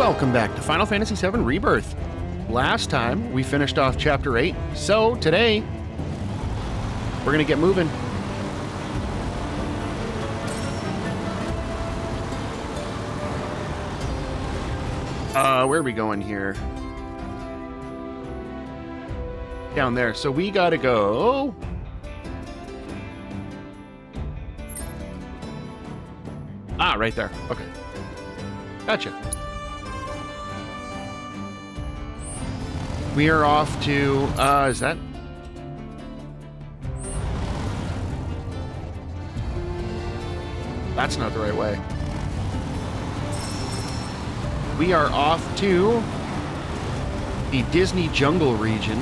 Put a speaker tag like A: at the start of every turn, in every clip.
A: Welcome back to Final Fantasy VII Rebirth. Last time we finished off Chapter 8, so today we're gonna get moving. Where are we going here? Down there. So we gotta go. Ah, right there. Okay. Gotcha. We are off to, is that? That's not the right way. We are off to the Disney Jungle region.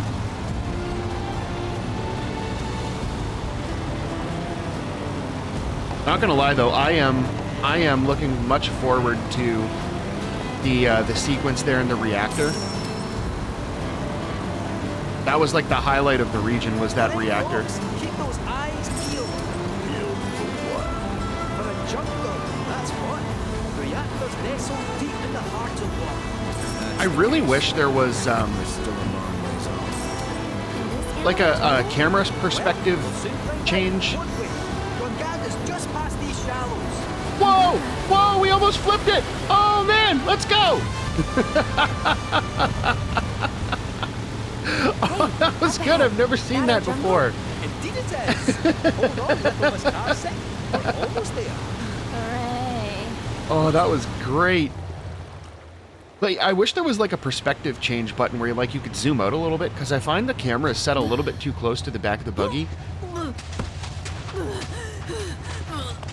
A: Not gonna lie though, I am looking much forward to the sequence there in the reactor. That was like the highlight of the region, was that reactor.
B: Keep those eyes peeled. Peeled for what? For a jungle, that's what. Reactors nestled deep in the heart of what?
A: I really wish there was like a camera perspective change.
B: Just past these shallows.
A: Whoa! Whoa! We almost flipped it! Oh man! Let's go! Oh, that was good. I've never seen that before.
B: Indeed it is. Hold on, little Miss Carson. We're almost there.
C: Hooray.
A: Oh, that was great. Like, I wish there was like a perspective change button where like you could zoom out a little bit, because I find the camera is set a little bit too close to the back of the buggy.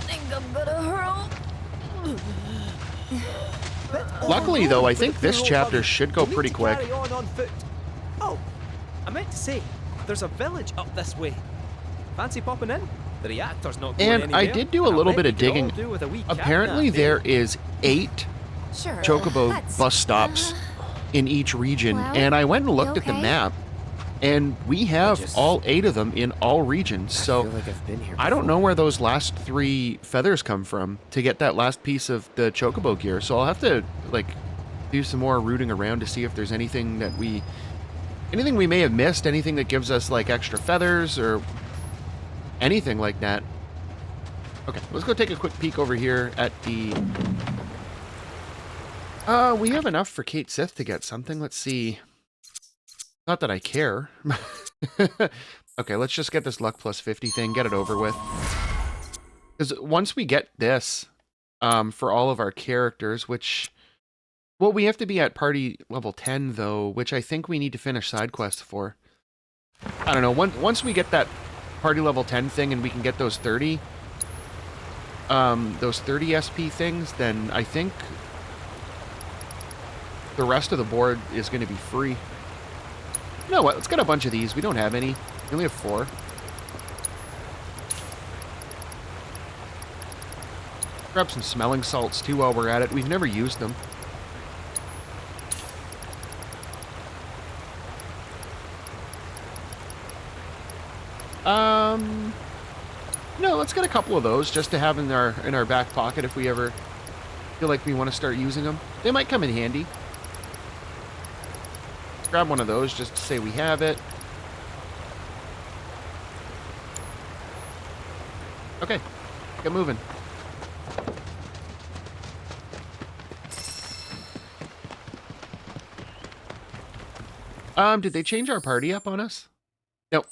C: Think I'm gonna hurl.
A: Luckily though, I think this chapter should go pretty quick.
B: Carry on foot. Oh, I meant to say, there's a village up this way. Fancy popping in? The reactor's not going
A: And I
B: anywhere.
A: did do a little bit of digging. Apparently there is 8
C: Sure.
A: Chocobo
C: That's-
A: bus stops in each region,
C: Well,
A: and I went and looked
C: you
A: at the
C: okay?
A: map, and we have all 8 of them in all regions. So
B: like I've been here
A: I don't know where those last 3 feathers come from to get that last piece of the Chocobo gear. So I'll have to like do some more rooting around to see if there's anything we may have missed, anything that gives us like extra feathers or anything like that. Okay, let's go take a quick peek over here at the... we have enough for Kate Sith to get something. Let's see. Not that I care. Okay, let's just get this luck plus 50 thing, get it over with. Because once we get this, for all of our characters, which... Well, we have to be at party level 10, though, which I think we need to finish side quests for. I don't know, once we get that party level 10 thing and we can get those 30 SP things, then I think the rest of the board is going to be free. You know what, let's get a bunch of these. We don't have any. We only have 4. Grab some smelling salts, too, while we're at it. We've never used them. No, let's get a couple of those just to have in our back pocket if we ever feel like we want to start using them. They might come in handy. Grab one of those just to say we have it. Okay, get moving. Did they change our party up on us? Nope.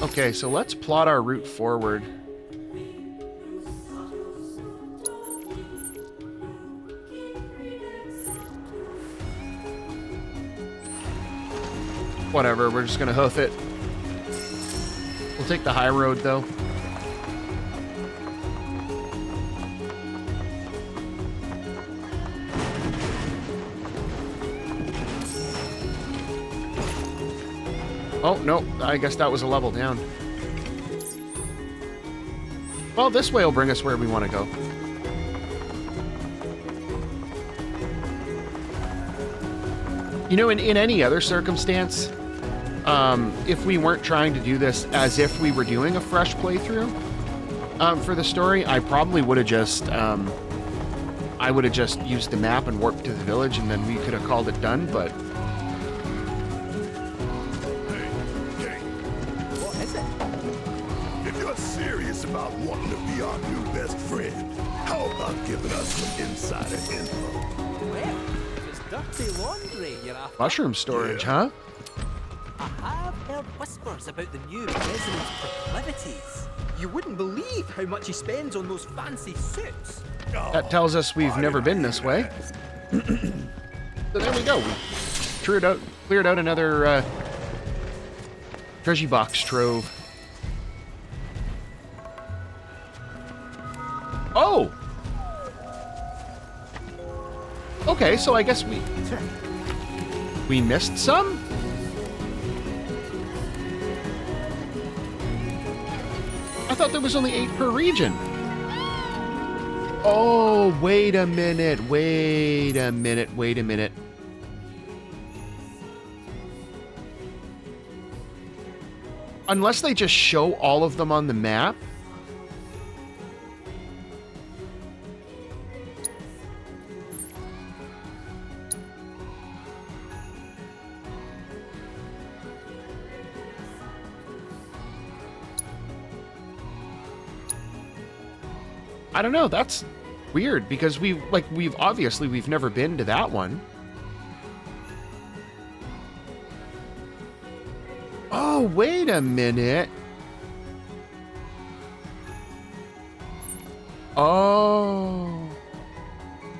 A: Okay, so let's plot our route forward. Whatever, we're just gonna hoof it. We'll take the high road, though. Oh, no, I guess that was a level down. Well, this way will bring us where we want to go. You know, in any other circumstance, if we weren't trying to do this as if we were doing a fresh playthrough for the story, I probably would have just used the map and warped to the village, and then we could have called it done. But
B: What is it?
D: If you're serious about wanting to be our new best friend, how about giving us some insider info?
B: Well, if it's dirty laundry you're after,
A: mushroom storage,
D: Yeah.
A: huh?
B: I have heard whispers about the new president's proclivities. You wouldn't believe how much he spends on those fancy suits.
A: That tells us we've never been this way. So there we go. We cleared out another treasure box trove. Oh! Okay, so I guess we missed some? I thought there was only 8 per region. Oh, wait a minute. Unless they just show all of them on the map. I don't know, that's weird because we've never been to that one. Oh, wait a minute. Oh.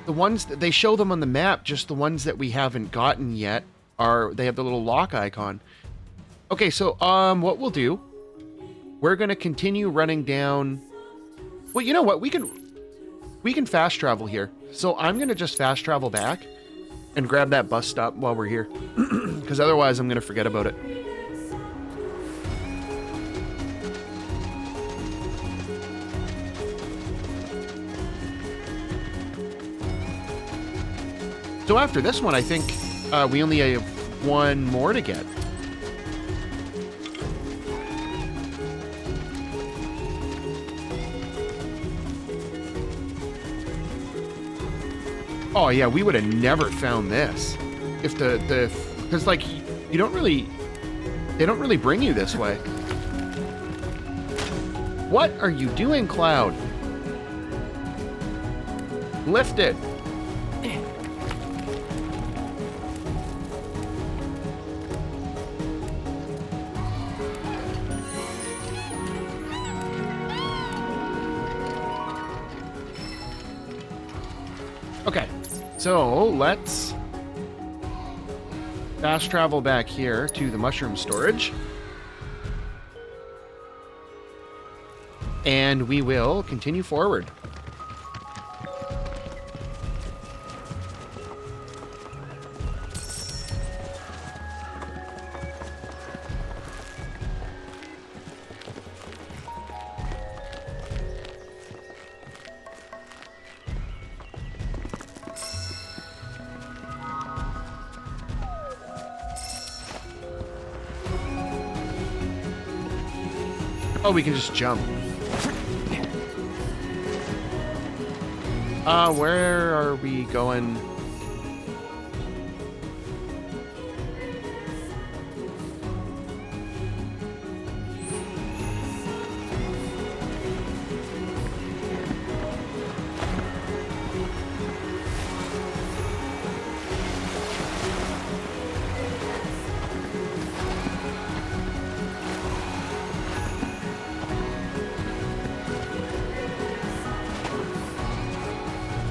A: The ones that they show them on the map, just the ones that we haven't gotten yet they have the little lock icon. Okay, so what we'll do, we're going to continue running down. Well, you know what? We can fast travel here. So I'm going to just fast travel back and grab that bus stop while we're here. Because otherwise I'm going to forget about it. So after this one, I think we only have one more to get. Oh yeah, we would have never found this if because like they don't really bring you this way. What are you doing, Cloud? Lift it. Okay, so let's fast travel back here to the mushroom storage. And we will continue forward. Oh, we can just jump. Where are we going?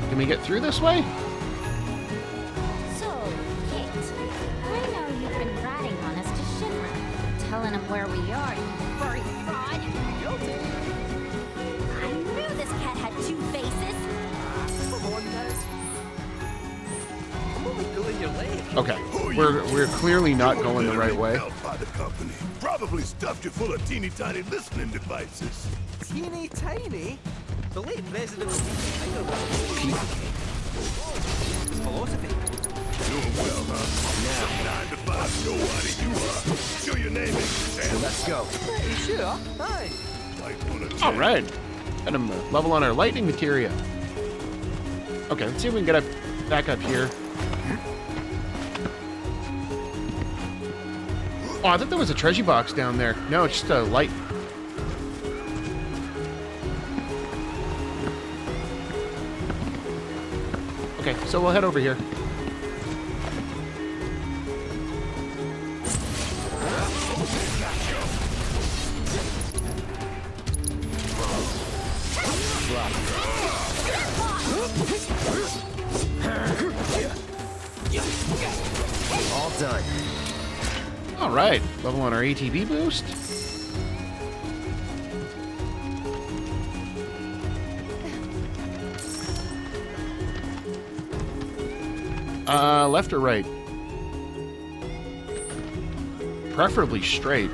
A: Can we get through this way?
C: So, Kit, I know you've been ratting on us to Shinra, telling him where we are, you furry fraud.
B: Guilty.
C: I knew this cat had 2 faces.
B: Come on now. I'm only pulling your leg.
A: Okay,
D: Who you
A: we're clearly not
D: You were
A: going the right
D: literally
A: way.
D: helped by the company. Probably stuffed you full of teeny tiny listening devices.
B: Teeny tiny. The late president of philosophy.
D: Doing well, huh? 9 to 5, nobody you are. Show your name and
B: Let's go. Pretty sure. Aye.
D: like on a
A: All right. Got him level on our lightning materia. Okay, let's see if we can get up back up here. Oh, I thought there was a treasure box down there. No, it's just a light. Okay, so we'll head over here.
B: All done.
A: All right, level on our ATB boost. Left or right? Preferably straight.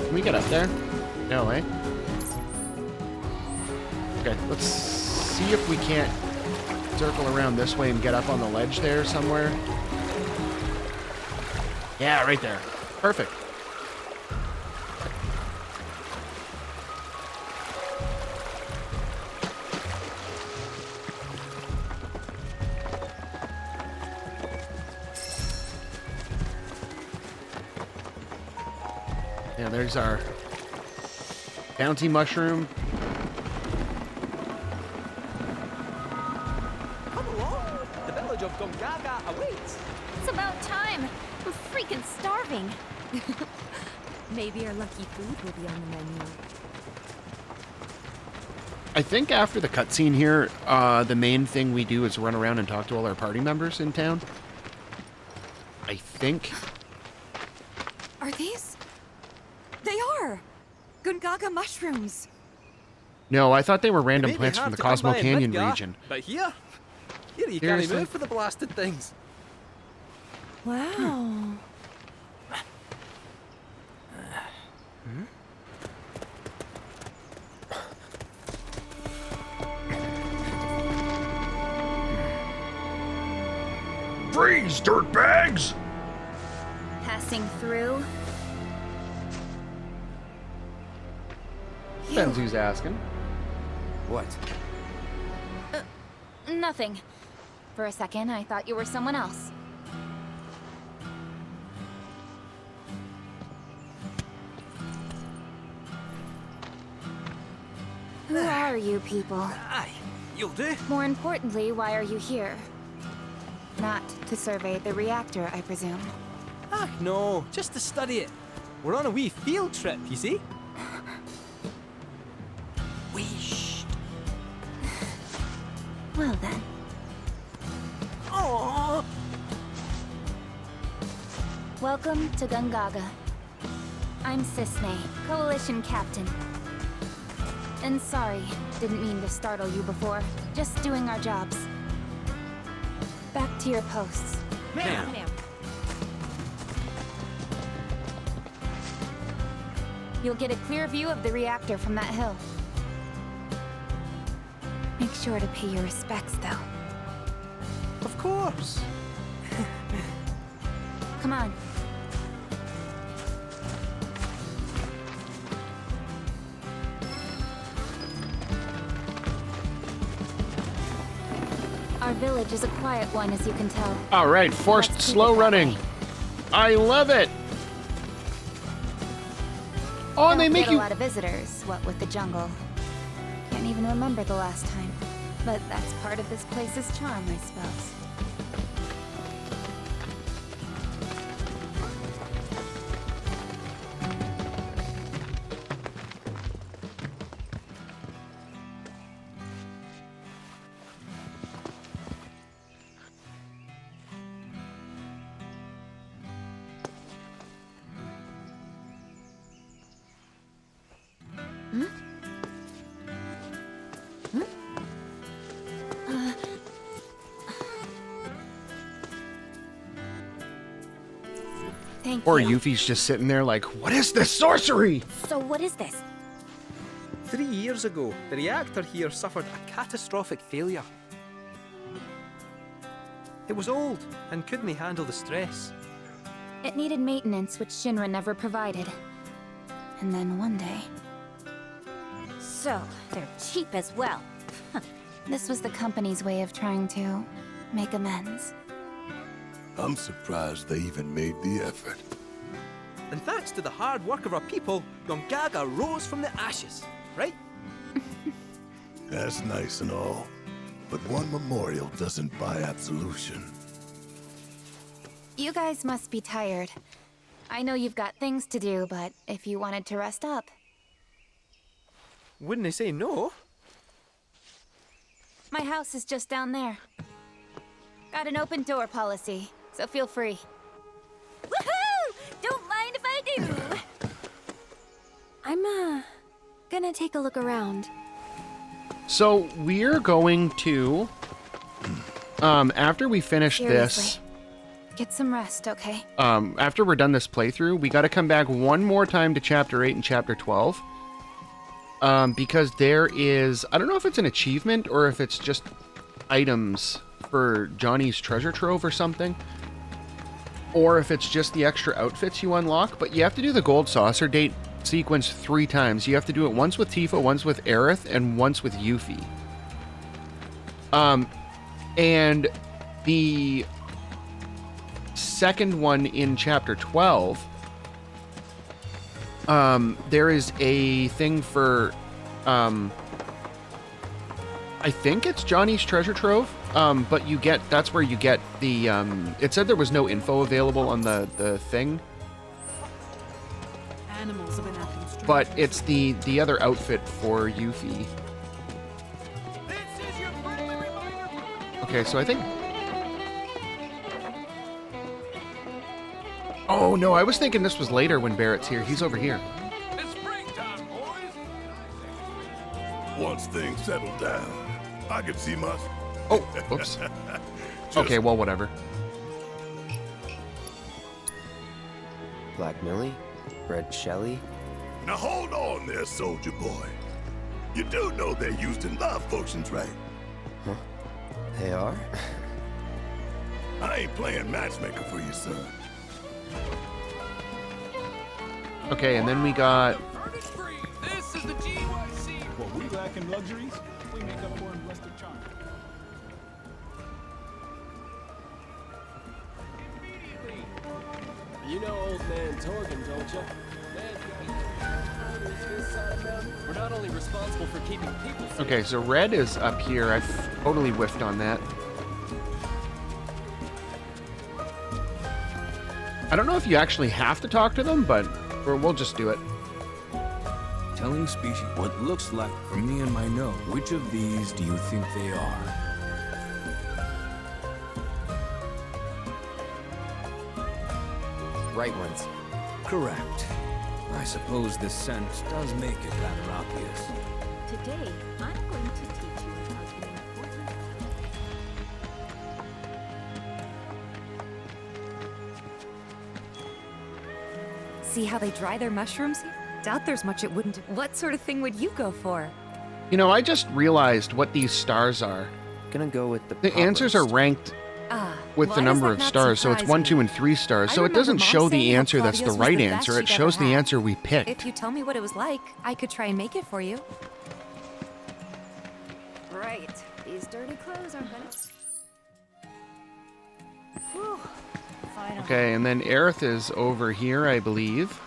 A: Can we get up there? No, eh? Okay, let's see if we can't circle around this way and get up on the ledge there somewhere. Yeah, right there. Perfect. Yeah, there's our bounty mushroom.
B: Come along. The village of Gongaga awaits.
C: It's about time. We're freaking starving.
E: Maybe our lucky food will be on the menu.
A: I think after the cutscene here, the main thing we do is run around and talk to all our party members in town. I think.
E: Are these? They are! Gungaga mushrooms!
A: No, I thought they were random
B: It may be
A: plants from
B: hard
A: the
B: to come
A: Cosmo
B: by in
A: Canyon
B: Midgar,
A: region.
B: But here you can't
A: Seriously?
B: move for the blasted things.
E: Wow.
D: Freeze, dirtbags!
C: Passing through.
A: Depends who's asking.
B: What?
C: Nothing. For a second, I thought you were someone else. Who are you people?
B: Aye, you'll do.
C: More importantly, why are you here? Not to survey the reactor, I presume.
B: Ah, no, just to study it. We're on a wee field trip, you see? Wee shh.
C: Well then.
B: Aww.
C: Welcome to Gungaga. I'm Cisne, Coalition Captain. And sorry, didn't mean to startle you before. Just doing our jobs. Back to your posts.
B: Ma'am.
C: You'll get a clear view of the reactor from that hill. Make sure to pay your respects, though.
B: Of course.
C: Come on. Our village is a quiet one, as you can tell.
A: All right, forced
C: Let's keep
A: slow
C: it that
A: running.
C: way.
A: I love it. Oh, and they
C: Don't
A: make
C: get
A: you.
C: a lot of visitors, what with the jungle. Can't even remember the last time. But that's part of this place's charm, I suppose. Thank
A: Or
C: you.
A: Yuffie's just sitting there like, what is this sorcery?
C: So what is this?
B: 3 years ago, the reactor here suffered a catastrophic failure. It was old and couldn't handle the stress.
C: It needed maintenance, which Shinra never provided. And then one day... So, they're cheap as well. This was the company's way of trying to make amends.
D: I'm surprised they even made the effort.
B: And thanks to the hard work of our people, Gongaga rose from the ashes, right?
D: That's nice and all, but one memorial doesn't buy absolution.
C: You guys must be tired. I know you've got things to do, but if you wanted to rest up...
B: Wouldn't I say no?
C: My house is just down there. Got an open door policy, so feel free. Woohoo! Don't mind if I do!
E: I'm, gonna take a look around.
A: So we're going to, after we finish
C: Seriously. Get some rest, okay?
A: after we're done this playthrough, we got to come back one more time to Chapter 8 and Chapter 12. Because there is, I don't know if it's an achievement or if it's just items for Johnny's treasure trove or something. Or if it's just the extra outfits you unlock, but you have to do the gold saucer date sequence 3 times. You have to do it once with Tifa, once with Aerith, and once with Yuffie. And the second one in Chapter 12, there is a thing for, I think it's Johnny's treasure trove, but you get, that's where you get the, it said there was no info available on the thing,
F: Animals have been acting strange.
A: but it's the other outfit for Yuffie. Okay, so I think... Oh, no, I was thinking this was later when Barrett's here. He's over here.
D: It's springtime, boys! Once things settle down, I can see my...
A: Oh, whoops. Okay, well, whatever.
G: Black Millie? Red Shelly?
D: Now hold on there, soldier boy. You do know they're used in love potions, right?
G: They are?
D: I ain't playing matchmaker for you, son.
A: Okay, and then we got...
F: This is the GYC. What we lack in luxuries, we make up for in rustic charm.
H: You know old man Torgan, don't you? We're not only responsible for keeping people safe.
A: Okay, so Red is up here. I've totally whiffed on that. I don't know if you actually have to talk to them, but we'll just do it.
I: Telling species what looks like for me and my nose. Which of these do you think they are?
G: Right ones.
I: Correct. I suppose the scent does make it rather obvious.
E: Today, I'm going to teach you about the important... See how they dry their mushrooms? Doubt there's much it wouldn't... What sort of thing would you go for?
A: You know, I just realized what these stars are.
G: Gonna go with the
A: The answers are ranked with the
E: why
A: number
E: does
A: of
E: that not
A: stars, so it's
E: surprise
A: 1,
E: me?
A: 2, and 3 stars.
E: I
A: So it
E: remember
A: doesn't
E: Mom
A: show the
E: saying how
A: answer that's the
E: Claudia's was
A: right
E: the best
A: answer. It
E: she'd
A: shows
E: ever
A: the
E: had.
A: answer we picked.
E: If you tell me what it was like, I could try and make it for you. Right. These dirty clothes aren't gonna... Whew. Finally.
A: Okay, and then Aerith is over here, I believe.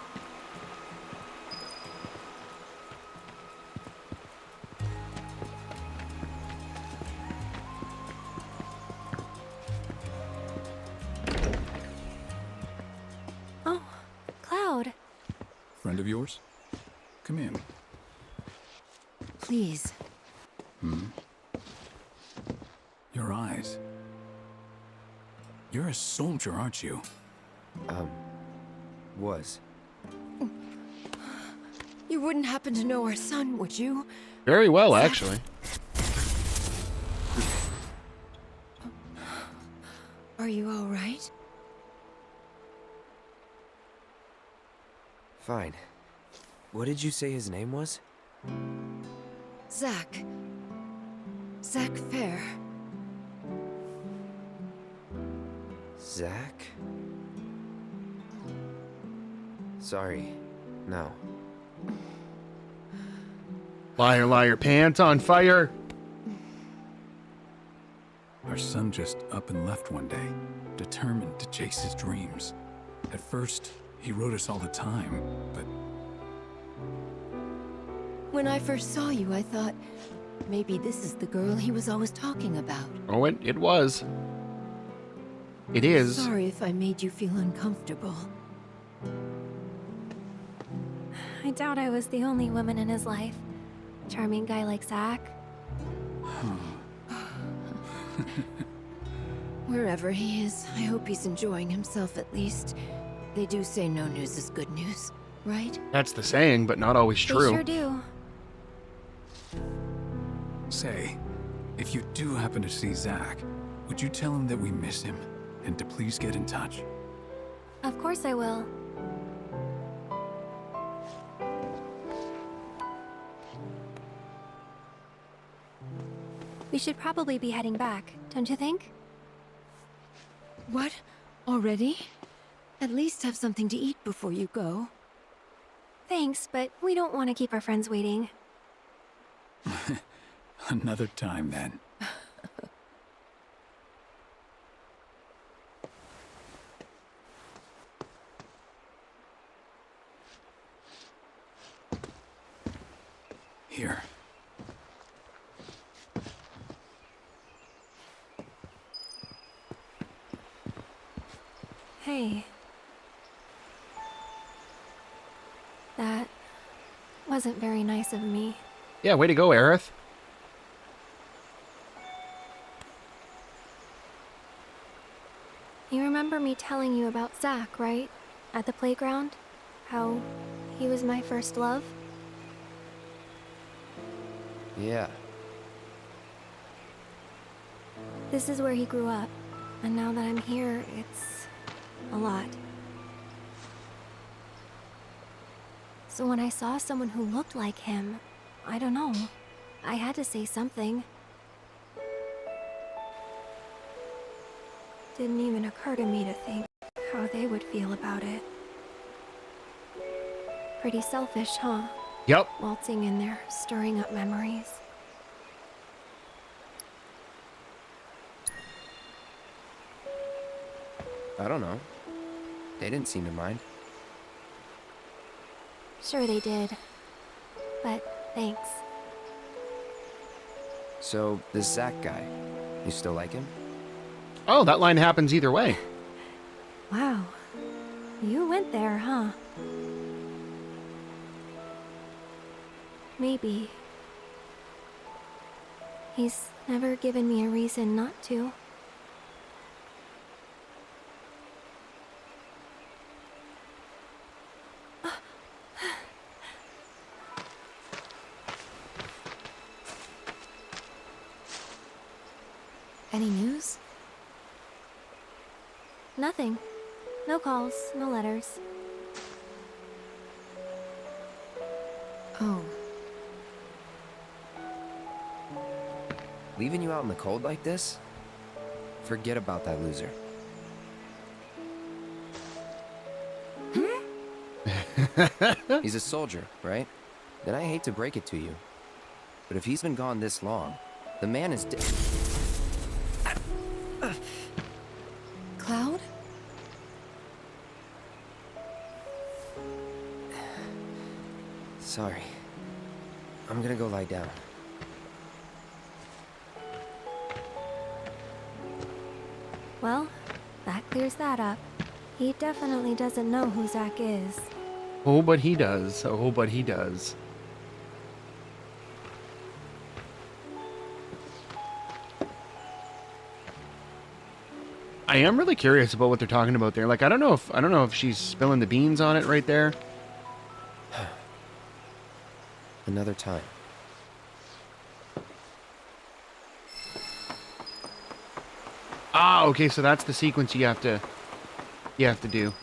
E: Oh, Cloud.
I: Friend of yours? Come in.
E: Please.
I: Your eyes. You're a soldier, aren't you?
G: Was.
E: You wouldn't happen to know our son, would you?
A: Very well, actually.
E: Are you all right?
G: Fine. What did you say his name was?
E: Zack. Zack Fair.
G: Zack? Sorry. No.
A: Liar, liar, pants on fire.
F: Our son just up and left one day, determined to chase his dreams. At first, he wrote us all the time, but
J: When I first saw you, I thought maybe this is the girl he was always talking about.
A: Oh, it was. It is.
J: Sorry if I made you feel uncomfortable.
C: I doubt I was the only woman in his life. Charming guy like Zack.
J: Wherever he is, I hope he's enjoying himself at least. They do say no news is good news, right?
A: That's the saying, but not always
C: They
A: true.
C: sure do.
F: say, if you do happen to see Zack, would you tell him that we miss him and to please get in touch?
C: Of course I will. We should probably be heading back, don't you think?
J: What? Already? At least have something to eat before you go.
C: Thanks, but we don't want to keep our friends waiting.
F: Another time, then. Here.
C: Hey. That wasn't very nice of me.
A: Yeah, way to go, Aerith.
C: You remember me telling you about Zack, right? At the playground? How he was my first love?
G: Yeah.
C: This is where he grew up. And now that I'm here, it's a lot. So when I saw someone who looked like him, I don't know. I had to say something. Didn't even occur to me to think how they would feel about it. Pretty selfish, huh?
A: Yep.
C: Waltzing in there, stirring up memories.
G: I don't know. They didn't seem to mind.
C: Sure they did. But thanks.
G: So, this Zack guy, you still like him?
A: Oh, that line happens either way.
C: Wow. You went there, huh? Maybe. He's never given me a reason not to.
J: Any news?
C: Nothing. No calls, no letters.
J: Oh,
G: Leaving you out in the cold like this? Forget about that loser. He's a soldier, right? Then I hate to break it to you. But if he's been gone this long, the man is dead.
J: Cloud?
G: Sorry. I'm gonna go lie down.
C: Well, that clears that up. He definitely doesn't know who Zack is.
A: Oh, but he does. Oh, but he does. I am really curious about what they're talking about there. Like, I don't know if she's spilling the beans on it right there.
G: Another time.
A: Ah, okay, so that's the sequence you have to do.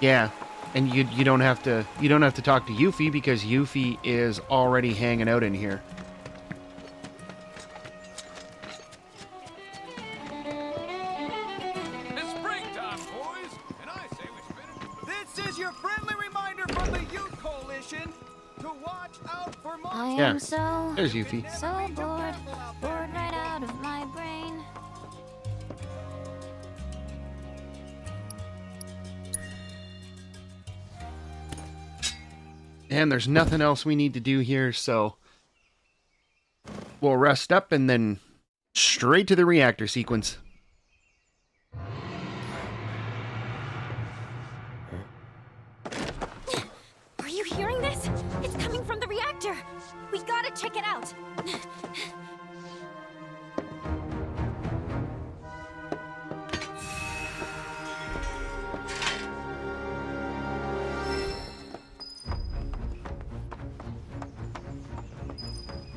A: Yeah. And you don't have to talk to Yuffie because Yuffie is already hanging out in here.
I: It's springtime, boys, and I say we spin it.
B: This is your friendly reminder from the Youth Coalition to watch out for
C: I
A: Yeah.
C: am so
A: There's Yuffie.
C: bored right out of my brain.
A: And there's nothing else we need to do here, so we'll rest up and then straight to the reactor sequence.
C: Are you hearing this? It's coming from the reactor. We gotta check it out.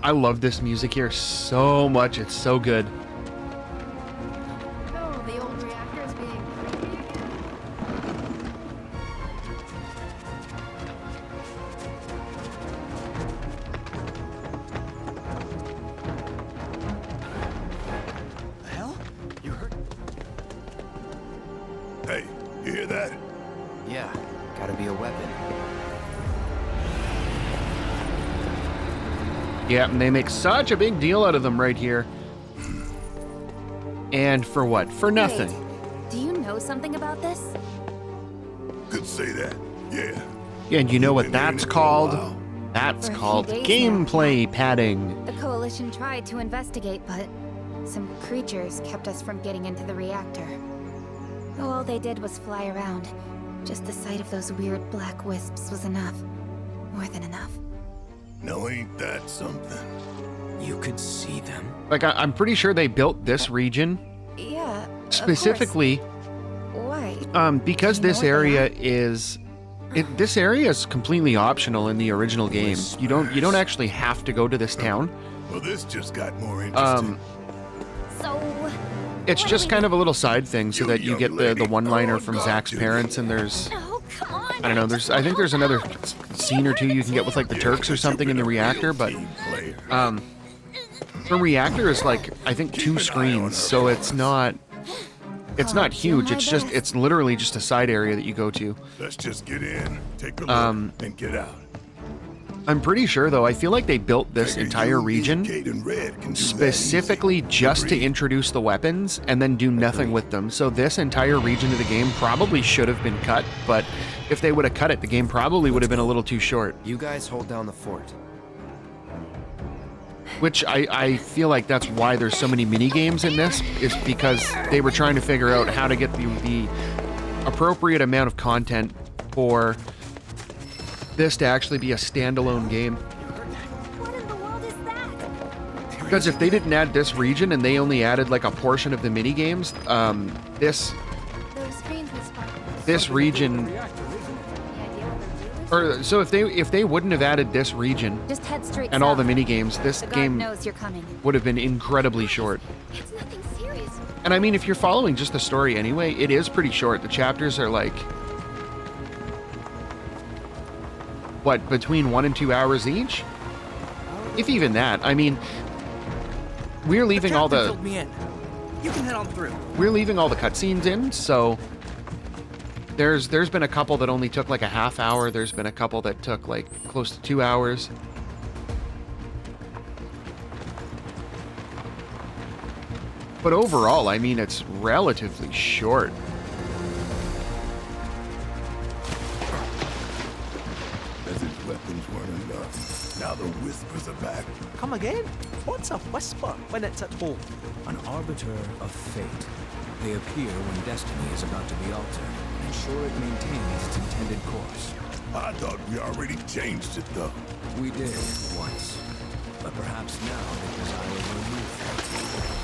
A: I love this music here so much. It's so good.
J: No, the old reactor is being creepy again.
B: The hell? You heard?
D: Hey, you hear that?
G: Yeah, gotta be a weapon.
A: Yeah, and they make such a big deal out of them right here. And for what? For nothing.
C: Wait, do you know something about this?
D: Could say that. Yeah.
A: And you know what
D: Been
A: that's
D: hearing it for a
A: called?
D: while.
A: That's
C: For a few
A: called
C: days
A: gameplay padding.
C: The Coalition tried to investigate, but some creatures kept us from getting into the reactor. All they did was fly around. Just the sight of those weird black wisps was enough. More than enough.
D: Now ain't that something?
G: You could see them.
A: Like, I'm pretty sure they built this region
C: Yeah.
A: specifically
C: Why?
A: because
C: Do you know
A: this
C: what they
A: area is this area is completely optional in the original game. You don't actually have to go to this town.
D: Well, this just got more interesting.
C: So.
A: It's
C: what
A: just
C: do we
A: kind
C: do?
A: of a little side thing so
D: You
A: that you
D: young
A: get the
D: lady,
A: one-liner
D: I
A: from
D: want
A: Zack's
D: to
A: parents,
D: do
A: and there's
C: Oh, come on.
A: I don't know. I think there's another scene or two you can get with like the Turks or something in the reactor, but the reactor is like I think 2 screens, so it's not huge. It's literally just a side area that you go to.
D: Let's just get in, take a look, and get out.
A: I'm pretty sure though. I feel like they built this
D: Figure
A: entire
D: you,
A: region
D: Kate, and Red can do that
A: specifically
D: easy.
A: just to
D: Agreed.
A: introduce the weapons and then do nothing with them. So this entire region of the game probably should have been cut, but if they would have cut it, the game probably would have been a little too short.
G: You guys hold down the fort.
A: Which I feel like that's why there's so many mini games in this, is because they were trying to figure out how to get the appropriate amount of content for this to actually be a standalone game.
C: What in the world is that?
A: Because if they didn't add this region and they only added like a portion of the mini games,
C: Those screens will spark.
A: this region,
C: The idea what they're doing?
A: or so if they wouldn't have added this region
C: Just head straight
A: and all
C: south.
A: the mini games, this
C: The guard
A: game
C: knows you're coming.
A: would have been incredibly short.
C: It's nothing serious.
A: And I mean, if you're following just the story anyway, it is pretty short. The chapters are like, what, between 1 and 2 hours each? If even that. I mean, we're leaving all the
B: Filled me in. You can head on through.
A: cutscenes in, so there's been a couple that only took like a half hour. There's been a couple that took like close to 2 hours. But overall, I mean, it's relatively short.
D: As if weapons weren't enough. Now the whispers are back.
B: Come again? What's a whisper when it's at home?
I: An arbiter of fate. They appear when destiny is about to be altered, ensure it maintains its intended course.
D: I thought we already changed it though.
I: We did once, but perhaps now the desire will move fate.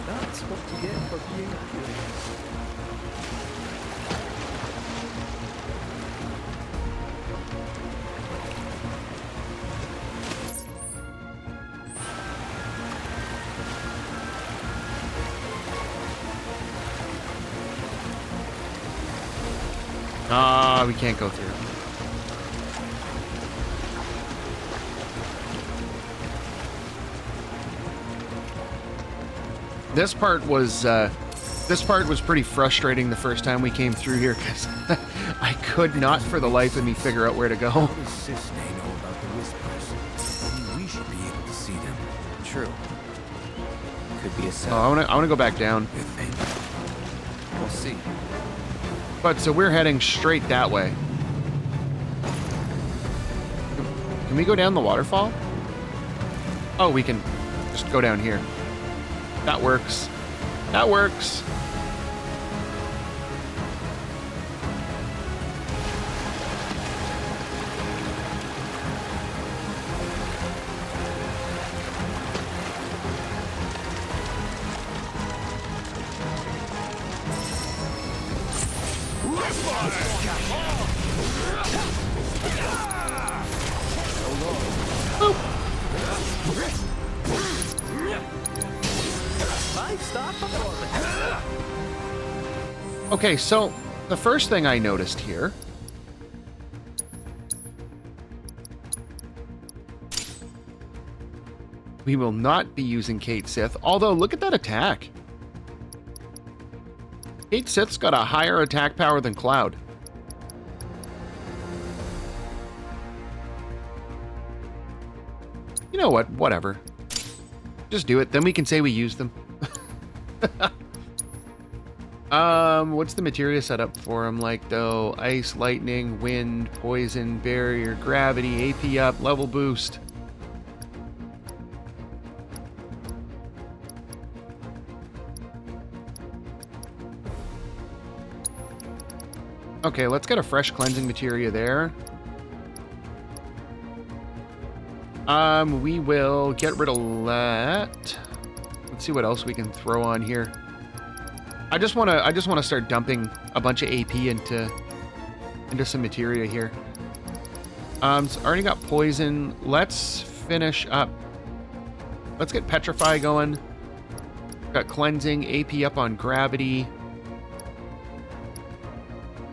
B: That's what you get for being curious.
A: We can't go through. This part was pretty frustrating the first time we came through here because I could not for the life of me figure out where to go.
I: How does Cisne know about the Whispers? I mean, we should be able to see them.
G: True. Could be a set.
A: Oh, I wanna go back down.
G: We'll see.
A: But so we're heading straight that way. Can we go down the waterfall? Oh, we can just go down here. That works. That works. Okay, so the first thing I noticed here we will not be using Kate Sith, although look at that attack. Kate Sith's got a higher attack power than Cloud. You know what? Whatever. Just do it. Then we can say we used them. What's the materia setup for them like, though? Ice, lightning, wind, poison, barrier, gravity, AP up, level boost. Okay, let's get a fresh cleansing materia there. We will get rid of that. Let's see what else we can throw on here. I just want to start dumping a bunch of AP into some materia here. So already got poison. Let's finish up. Let's get petrify going. Got cleansing, AP up on gravity,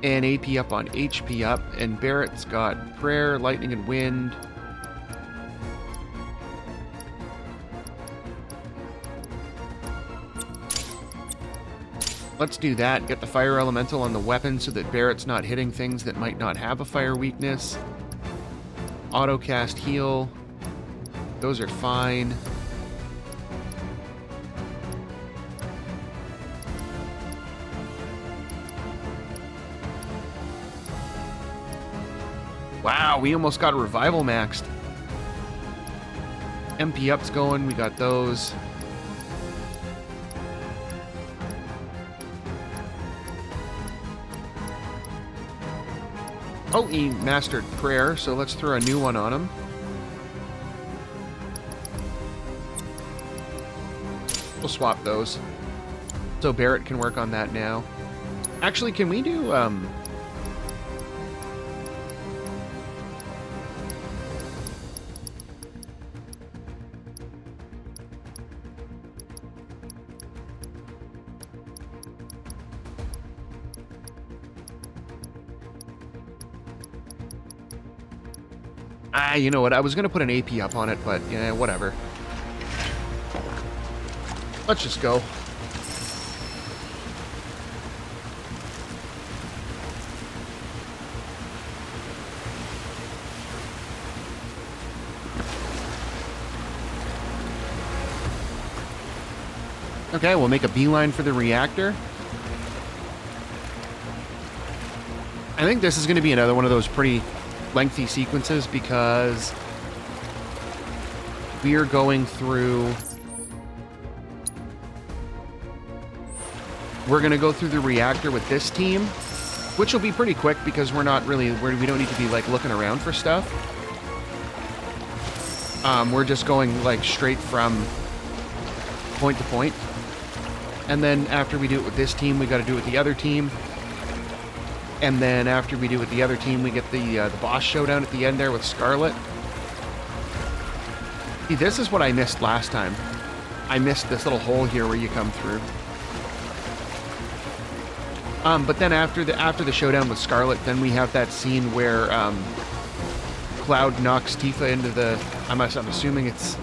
A: and AP up on HP up. And Barrett's got prayer, lightning, and wind. Let's do that. Get the fire elemental on the weapon so that Barrett's not hitting things that might not have a fire weakness. Auto cast heal. Those are fine. Wow, we almost got a revival maxed. MP up's going. We got those. Oh, he mastered prayer, so let's throw a new one on him. We'll swap those. So Barrett can work on that now. Actually, can we do, you know what? I was going to put an AP up on it, but yeah, whatever. Let's just go. Okay, we'll make a beeline for the reactor. I think this is going to be another one of those pretty lengthy sequences because we are going through... We're going to go through the reactor with this team, which will be pretty quick because we're not really... we don't need to be, like, looking around for stuff. We're just going, like, straight from point to point. And then after we do it with this team, we got to do it with the other team. And then after we do it with the other team, we get the boss showdown at the end there with Scarlet. See, this is what I missed last time. I missed this little hole here where you come through. But then after the showdown with Scarlet, then we have that scene where Cloud knocks Tifa into the. I'm assuming it's.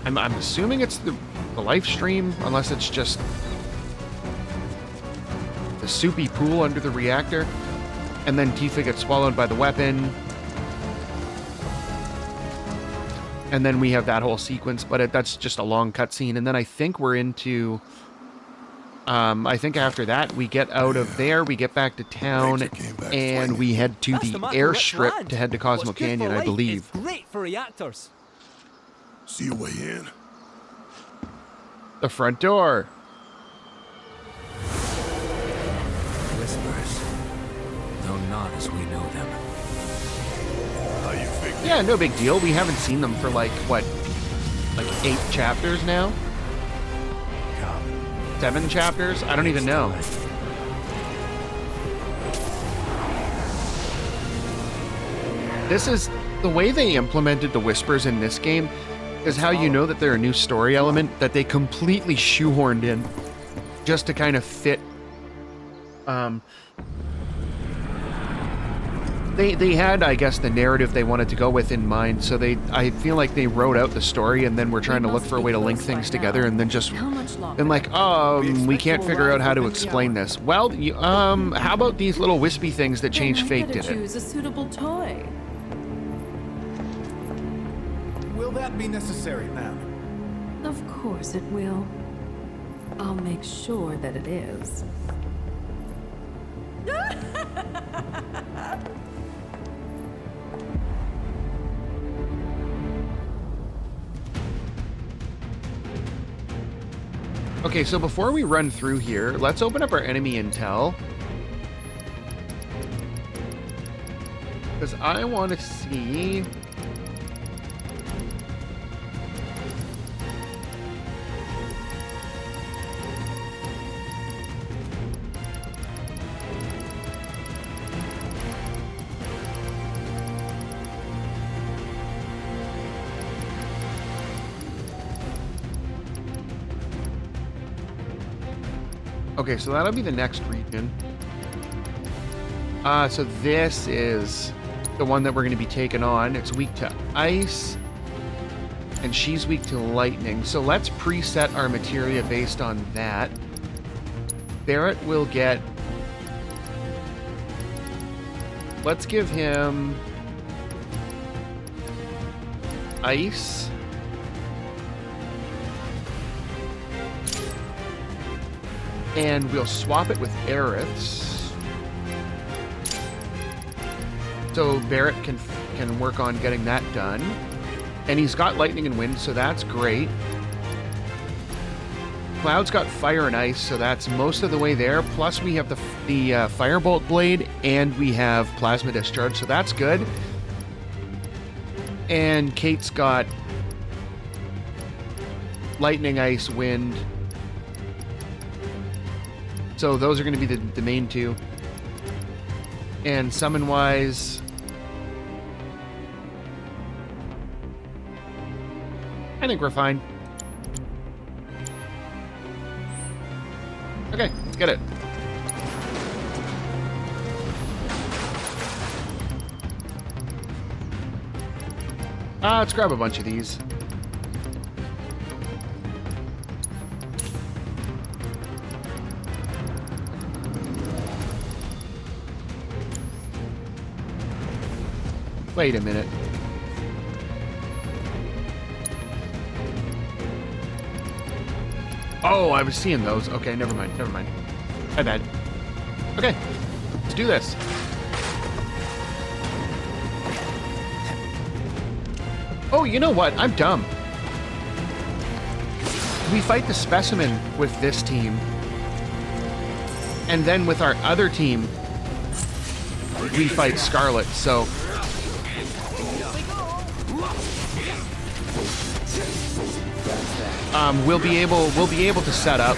A: I'm assuming it's the life stream, unless it's just the soupy pool under the reactor, and then Tifa gets swallowed by the weapon, and then we have that whole sequence. But that's just a long cutscene, and then I think we're into. I think after that we get out of there, we get back to town, and we head to the airstrip to head to Cosmo Canyon, I believe.
B: Great for reactors.
D: See your way in.
A: The front door.
I: Whispers. Though not as we know them.
D: How you figure?
A: Yeah, no big deal. We haven't seen them for like 8 chapters now? 7 chapters? I don't even know. This is the way they implemented the whispers in this game is how you know that they're a new story element that they completely shoehorned in just to kind of fit. They had, I guess, the narrative they wanted to go with in mind, so I feel like they wrote out the story and then we're trying to look for a way to link things together and then just been like, we can't figure out how to explain this. Well, how about these little wispy things that Change Fate did it?
K: Choose a suitable toy.
L: Will that be necessary, ma'am?
K: Of course it will. I'll make sure that it is.
A: Okay, so before we run through here, let's open up our enemy intel. Because I want to see... Okay, so that'll be the next region. So this is the one that we're going to be taking on. It's weak to ice, and she's weak to lightning. So let's preset our materia based on that. Barrett will get... Let's give him... ice. And we'll swap it with Aerith's. So Barrett can work on getting that done. And he's got lightning and wind, so that's great. Cloud's got fire and ice, so that's most of the way there. Plus we have the firebolt blade, and we have plasma discharge, so that's good. And Kate's got lightning, ice, wind. So those are going to be the main two. And summon-wise... I think we're fine. Okay, let's get it. Let's grab a bunch of these. Wait a minute. Oh, I was seeing those. Okay, never mind. My bad. Okay, let's do this. Oh, you know what? I'm dumb. We fight the specimen with this team. And then with our other team, we fight Scarlet, so... we'll be able to set up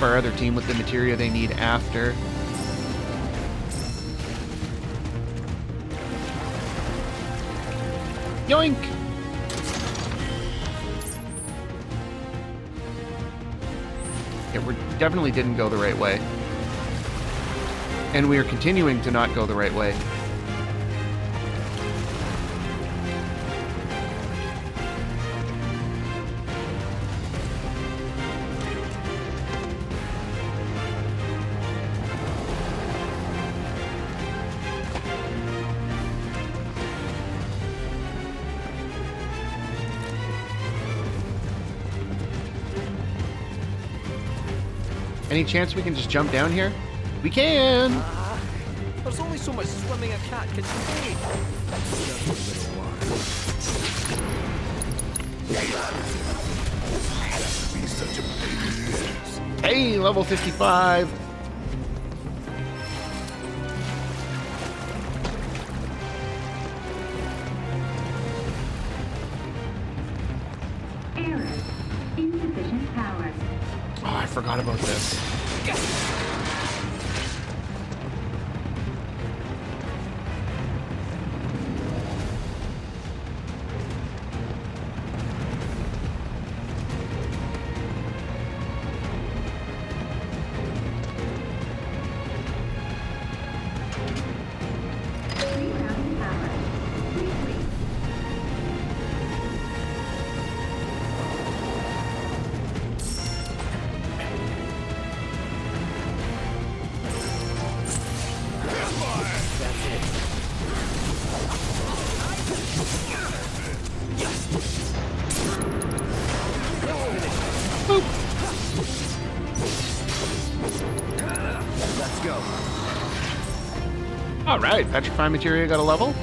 A: our other team with the materia they need after. Yoink! definitely didn't go the right way. And we are continuing to not go the right way. Any chance we can just jump down here? We can!
B: There's only so much swimming a cat can take.
D: Be such a baby.
A: Hey, level 55!
M: Error. Insufficient power.
A: Oh, I forgot about this.
M: Rerouting power. Quickly.
B: Let's go.
A: Alright, petrify materia got a level.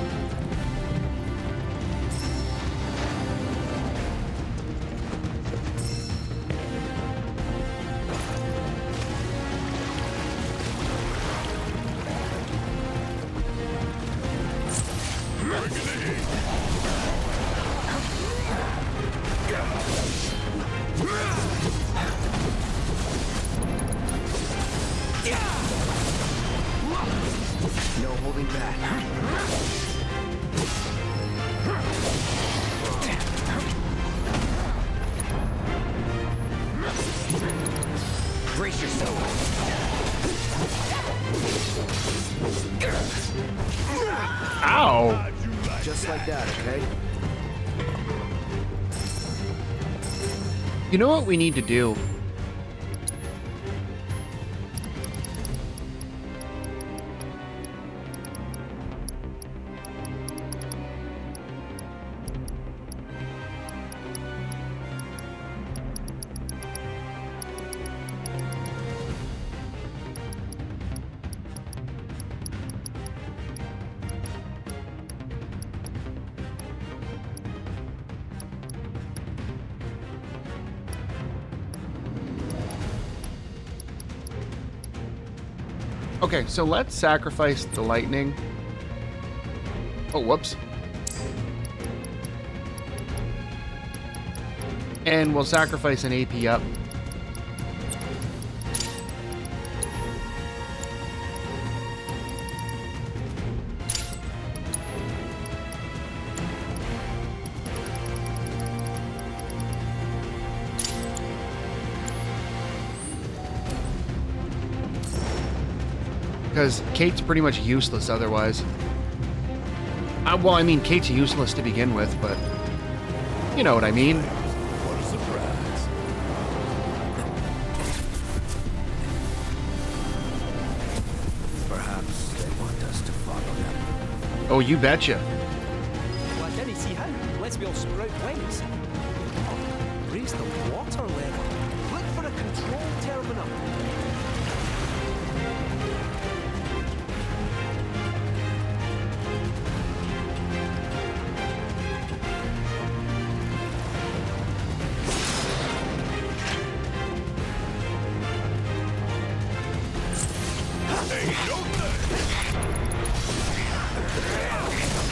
B: No holding back. Brace yourself.
A: Ow!
B: Just like that, okay?
A: You know what we need to do? Okay, so let's sacrifice the lightning. Oh, whoops. And we'll sacrifice an AP up. Because Kate's pretty much useless otherwise. Well, I mean, Kate's useless to begin with, but you know what I mean.
D: What a surprise.
I: Perhaps they want us to follow them.
A: Oh, you betcha.
B: Well, I didn't see how. Let's be all sprout wings. Raise the water level. Look for a control terminal.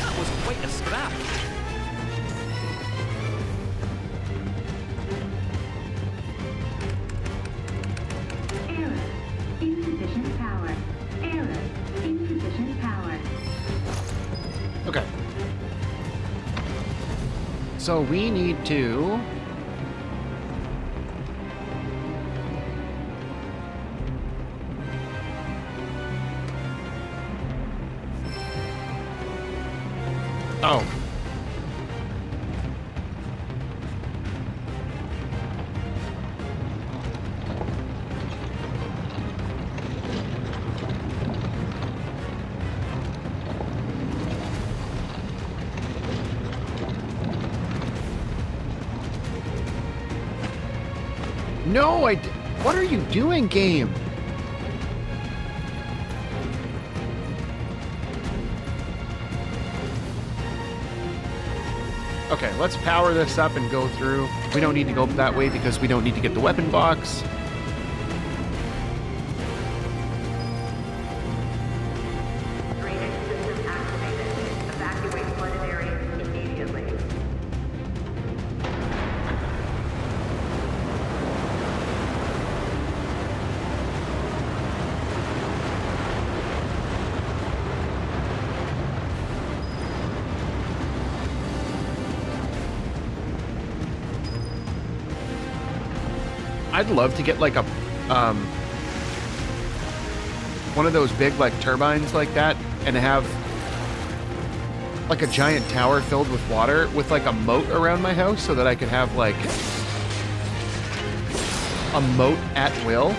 B: That was quite a scrap.
M: Error. Insufficient power. Error. Insufficient power.
A: Okay. So we need to... Oh. No, what are you doing, game? Okay, let's power this up and go through. We don't need to go that way because we don't need to get the weapon box.
M: Drainage system activated. Evacuate flooded areas immediately.
A: I'd love to get like a one of those big like turbines like that and have like a giant tower filled with water with like a moat around my house so that I could have like a moat at will.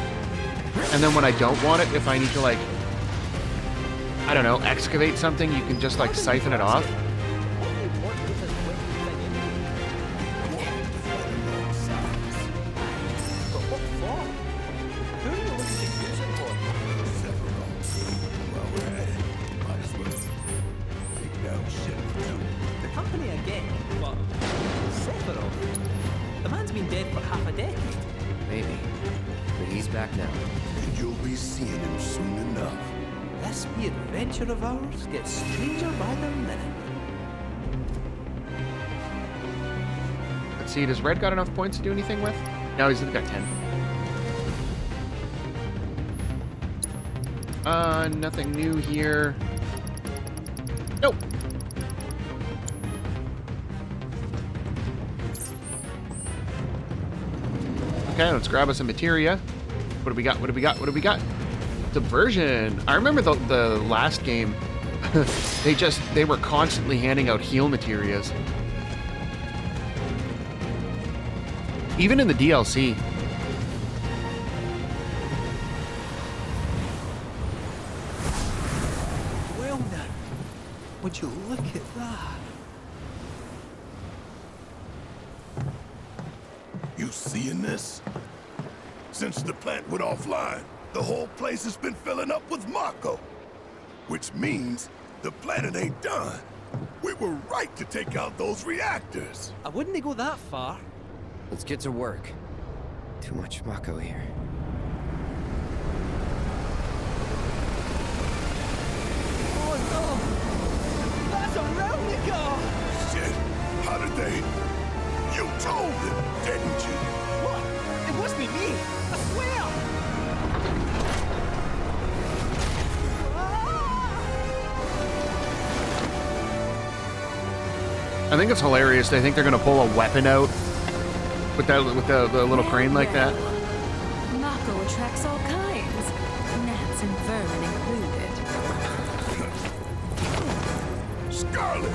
A: And then when I don't want it, if I need to like, I don't know, excavate something, you can just like siphon it off.
B: Of ours gets stranger by the minute.
A: Let's see, does Red got enough points to do anything with? No, he's got 10. Nothing new here. Nope. Okay, let's grab us some materia. What do we got? What do we got? What do we got? Subversion. I remember the last game. they were constantly handing out heal materias. Even in the DLC.
B: Well now, would you look at that?
D: You seeing this? Since the plant went offline, the whole place has been filling up with Mako. Which means the planet ain't done. We were right to take out those reactors.
B: I wouldn't go that far.
G: Let's get to work. Too much Mako here.
B: Oh no! That's a replica!
D: Shit! How did they... You told them, didn't you?
B: What? It wasn't me! I swear!
A: I think it's hilarious. They think they're gonna pull a weapon out with the little crane like that.
K: Mako attracts all kinds, gnats and vermin included.
D: Scarlet!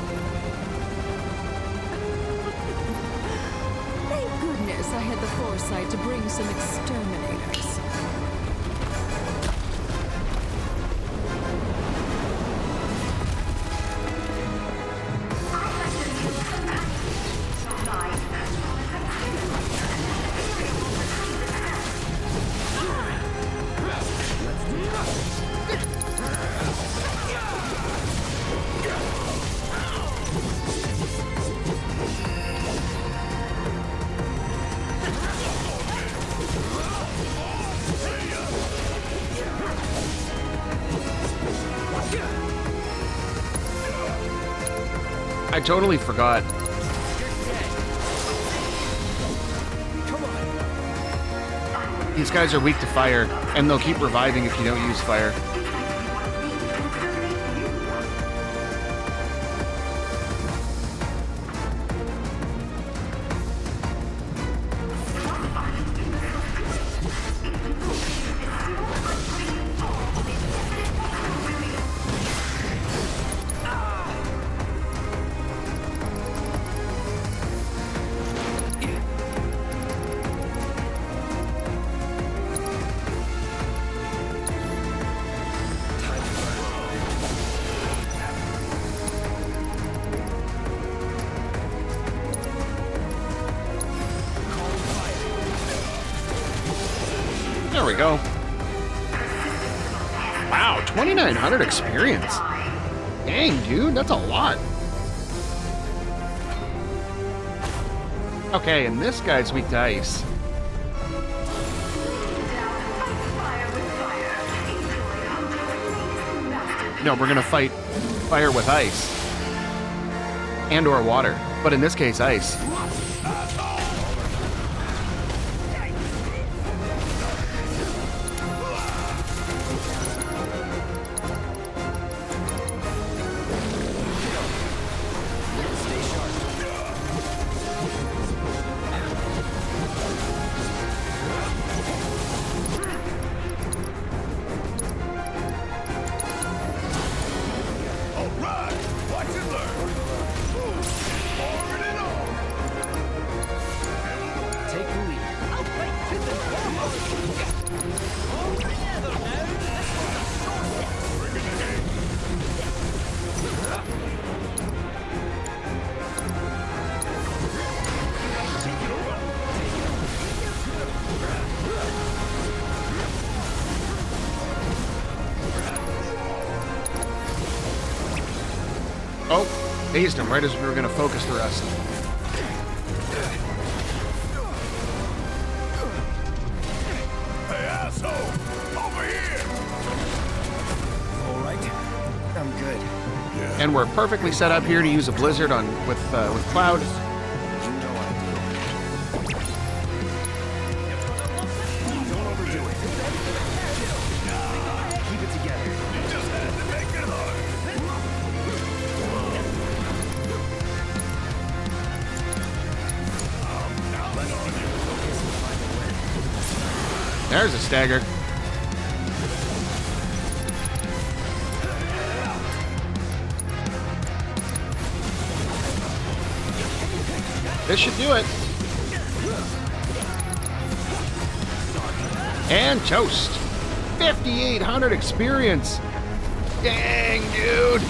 K: Thank goodness I had the foresight to bring some exterminators.
A: I totally forgot. These guys are weak to fire, and they'll keep reviving if you don't use fire. we go. Wow, 2,900 experience. Dang, dude, that's a lot. Okay, and this guy's weak to ice. No, we're gonna fight fire with ice. And or water. But in this case, ice. Oh, dazed him right as we were going to focus the rest.
D: Hey, asshole! Over here!
I: All right. I'm good.
A: And we're perfectly set up here to use a blizzard on with Cloud.
I: Don't overdo it. Keep it together.
D: You just had to make it hard.
A: There's a stagger. This should do it. And toast. 5,800 experience. Dang, dude.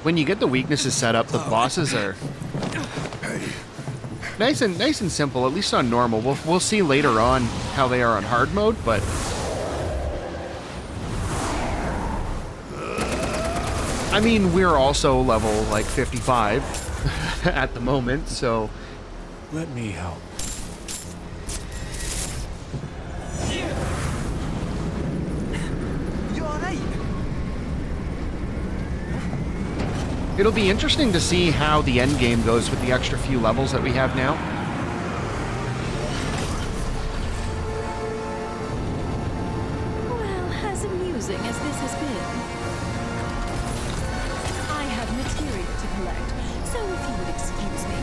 A: When you get the weaknesses set up, the bosses are nice and simple, at least on normal. We'll see later on how they are on hard mode, but I mean, we're also level like 55 at the moment, so
F: Let me help.
B: You alright?
A: it'll be interesting to see how the end game goes with the extra few levels that we have now.
K: Well, as amusing as this has been, I have material to collect, so if you would excuse me.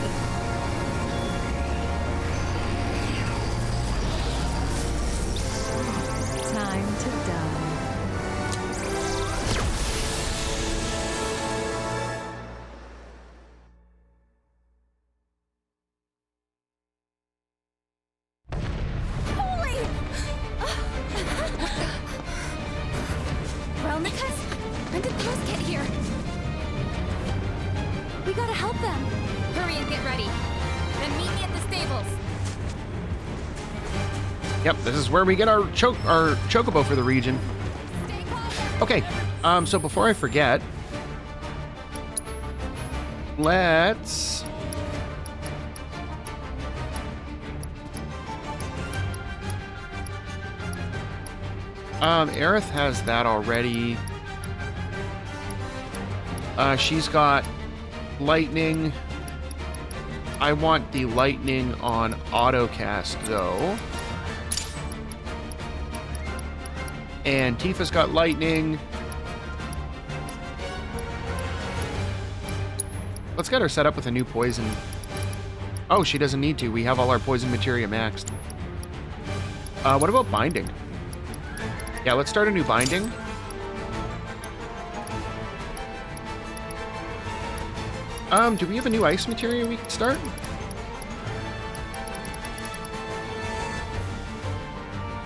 K: Time to die.
C: Holy! Relnicus? When did those get here? We gotta help them. Hurry and get ready. Then meet me at the stables.
A: Yep, this is where we get our chocobo for the region. Okay, so before I forget, let's Aerith has that already. She's got lightning. I want the lightning on autocast though. And Tifa's got lightning. Let's get her set up with a new poison. Oh, she doesn't need to. We have all our poison materia maxed. What about binding? Yeah, let's start a new binding. Do we have a new ice materia we can start?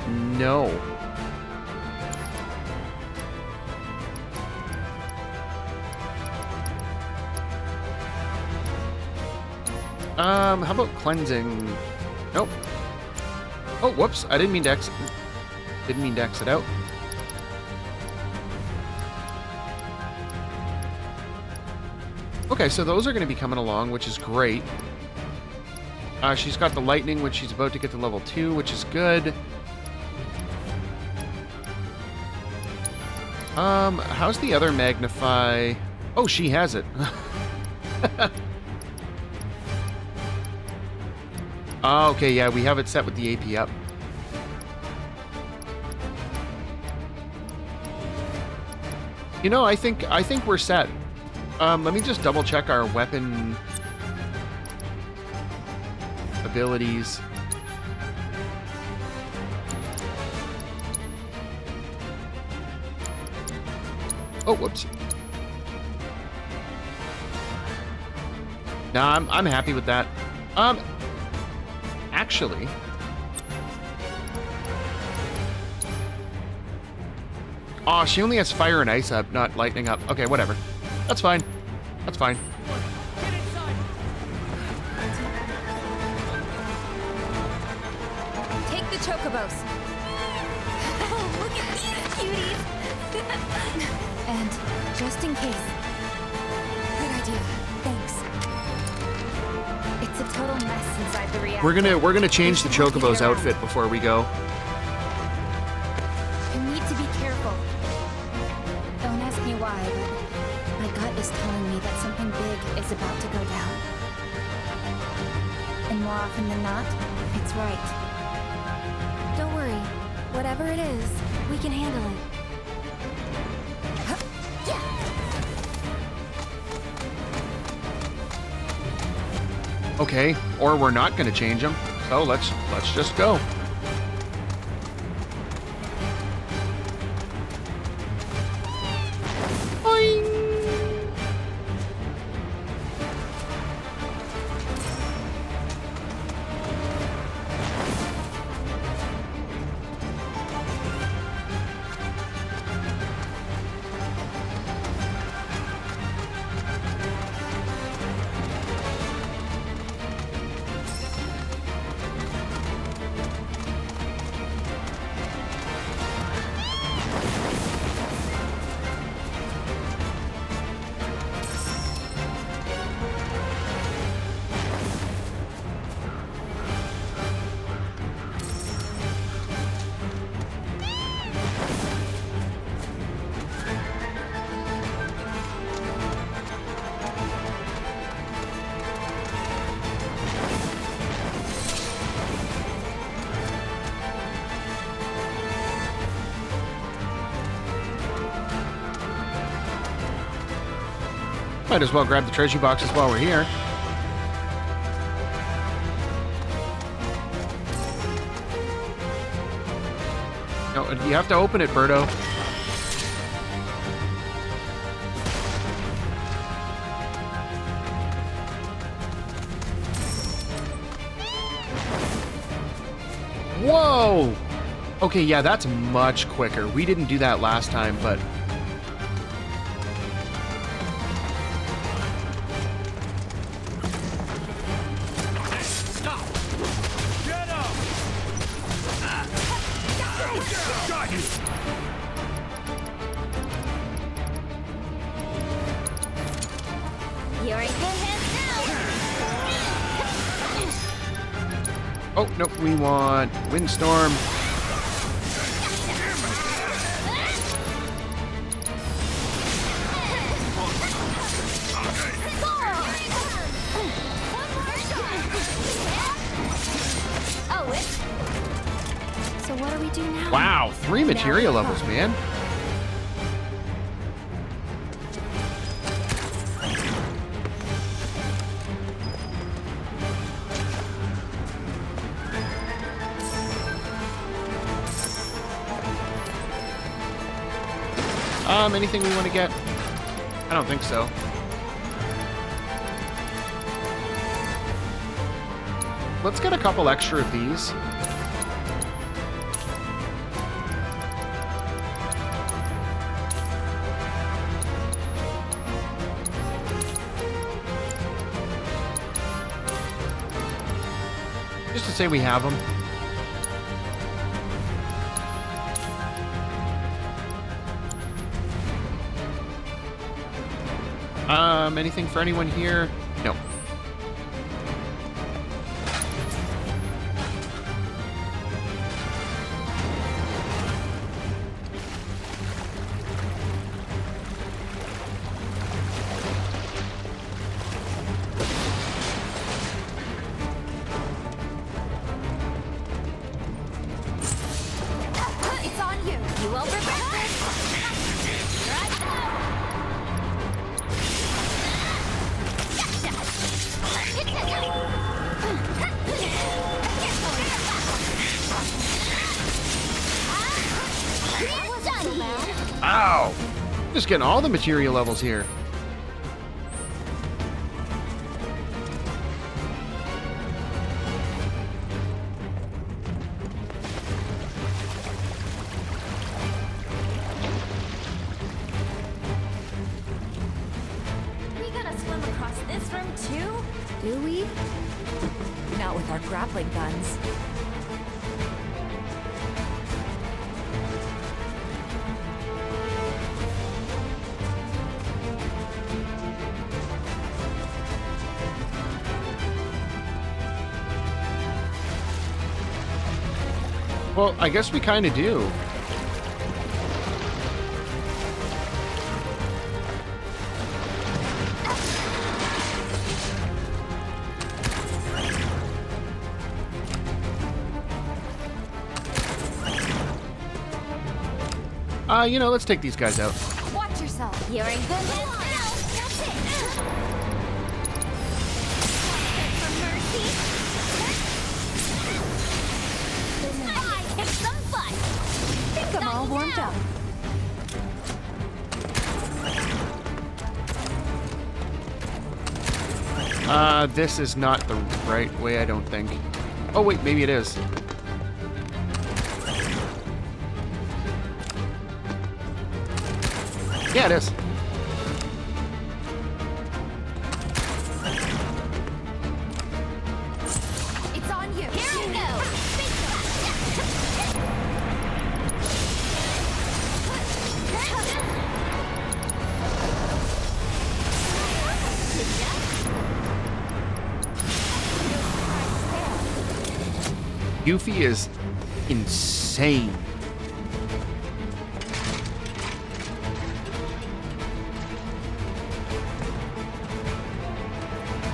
A: No. How about cleansing? Nope. Oh, whoops. I didn't mean to exit. Didn't mean to exit out. Okay, so those are going to be coming along, which is great. She's got the lightning, which she's about to get to level 2, which is good. How's the other magnify? Oh, she has it. Oh, okay, yeah, we have it set with the AP up. You know, I think we're set. Let me just double check our weapon abilities. Oh, whoops. Nah, I'm happy with that. Actually, oh, she only has fire and ice up, not lightning up. Okay, whatever. That's fine. That's fine.
E: Take the chocobos. Oh, look at these cuties.
C: And just in case.
E: Good idea. Thanks.
C: It's a total mess inside the reactor.
A: We're gonna change the chocobo's outfit before we go.
C: You need to be careful. Don't ask me why, but my gut is telling me that something big is about to go down. And more often than not, it's right.
J: Don't worry. Whatever it is, we can handle it.
A: Okay, or we're not gonna change them. So let's just go. Might as well grab the treasure boxes while we're here. No, you have to open it, Birdo. Whoa! Okay, yeah, that's much quicker. We didn't do that last time, but...
C: You're in good hands
A: Oh, no, we want Windstorm.
C: Oh, it. So what do we do now?
A: Wow, 3 material levels, man. Anything we want to get? I don't think so. Let's get a couple extra of these. say we have them. Anything for anyone here? No.
C: It's on you. You will regret this. Here I go.
A: Ow! Just getting all the material levels here.
C: We gotta swim across this room too?
E: Do we? Not with our grappling guns.
A: Well, I guess we kind of do. You know, let's take these guys out.
C: Watch yourself. You're in good hands now. That's it. For mercy. I kick some butt.
E: Think I'm all warmed up.
A: This is not the right way, I don't think. Oh, wait, maybe it is. Yeah, it is.
C: It's on you. Here I go.
A: Yuffie is insane.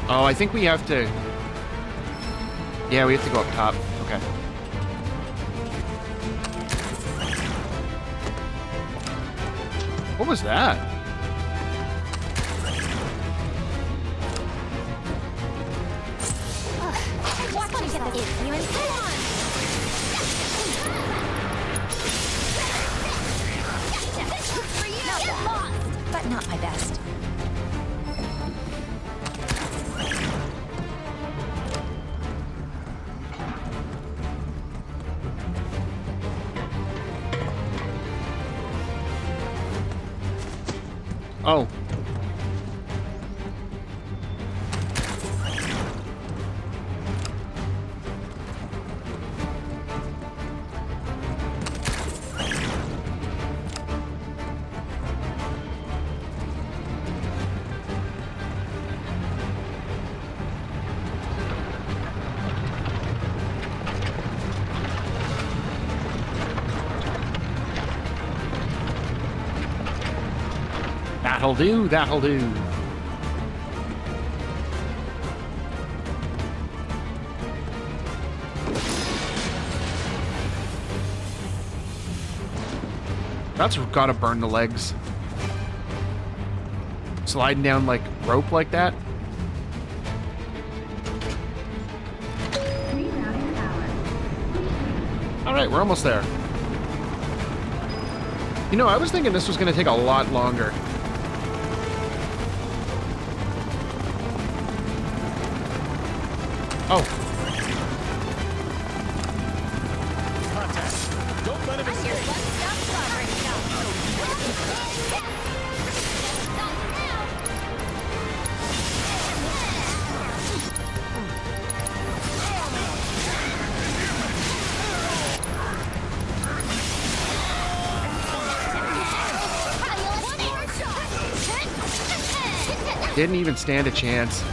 A: Oh, I think we have to... Yeah, we have to go up top. Okay. What was that?
C: Watch yourself. If you insist. This is for you. Now get lost.
E: But not my best.
A: Oh. That'll do, that'll do. That's gotta burn the legs. Sliding down like rope like that. Alright, we're almost there. You know, I was thinking this was gonna take a lot longer. Oh.
B: Contact. Don't let him escape.
A: Didn't even stand a chance.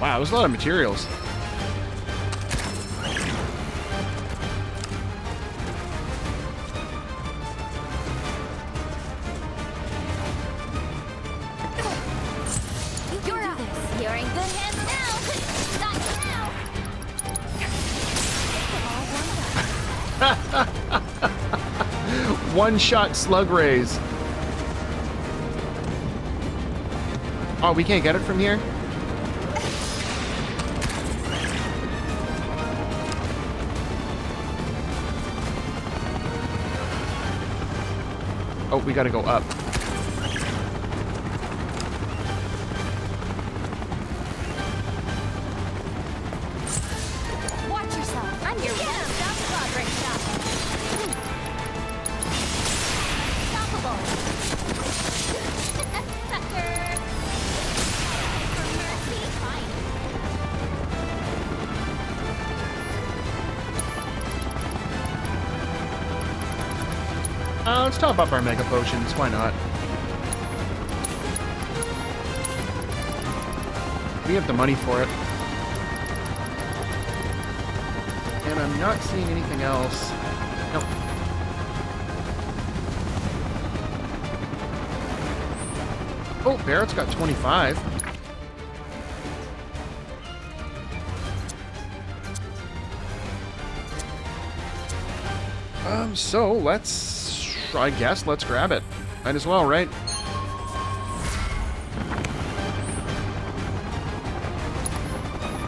A: Wow, it was a lot of materials.
C: You're out. You're in good hands now. Not now.
A: One-shot slug raise. Oh, we can't get it from here? Oh, we gotta go up.
C: Watch yourself. I'm your one-stop progress shop. Unstoppable. Sucker. For mercy, fine.
A: Let's top up our mega potions. Why not? We have the money for it. And I'm not seeing anything else. Nope. Oh, Barrett's got 25. So I guess let's grab it. Might as well, right?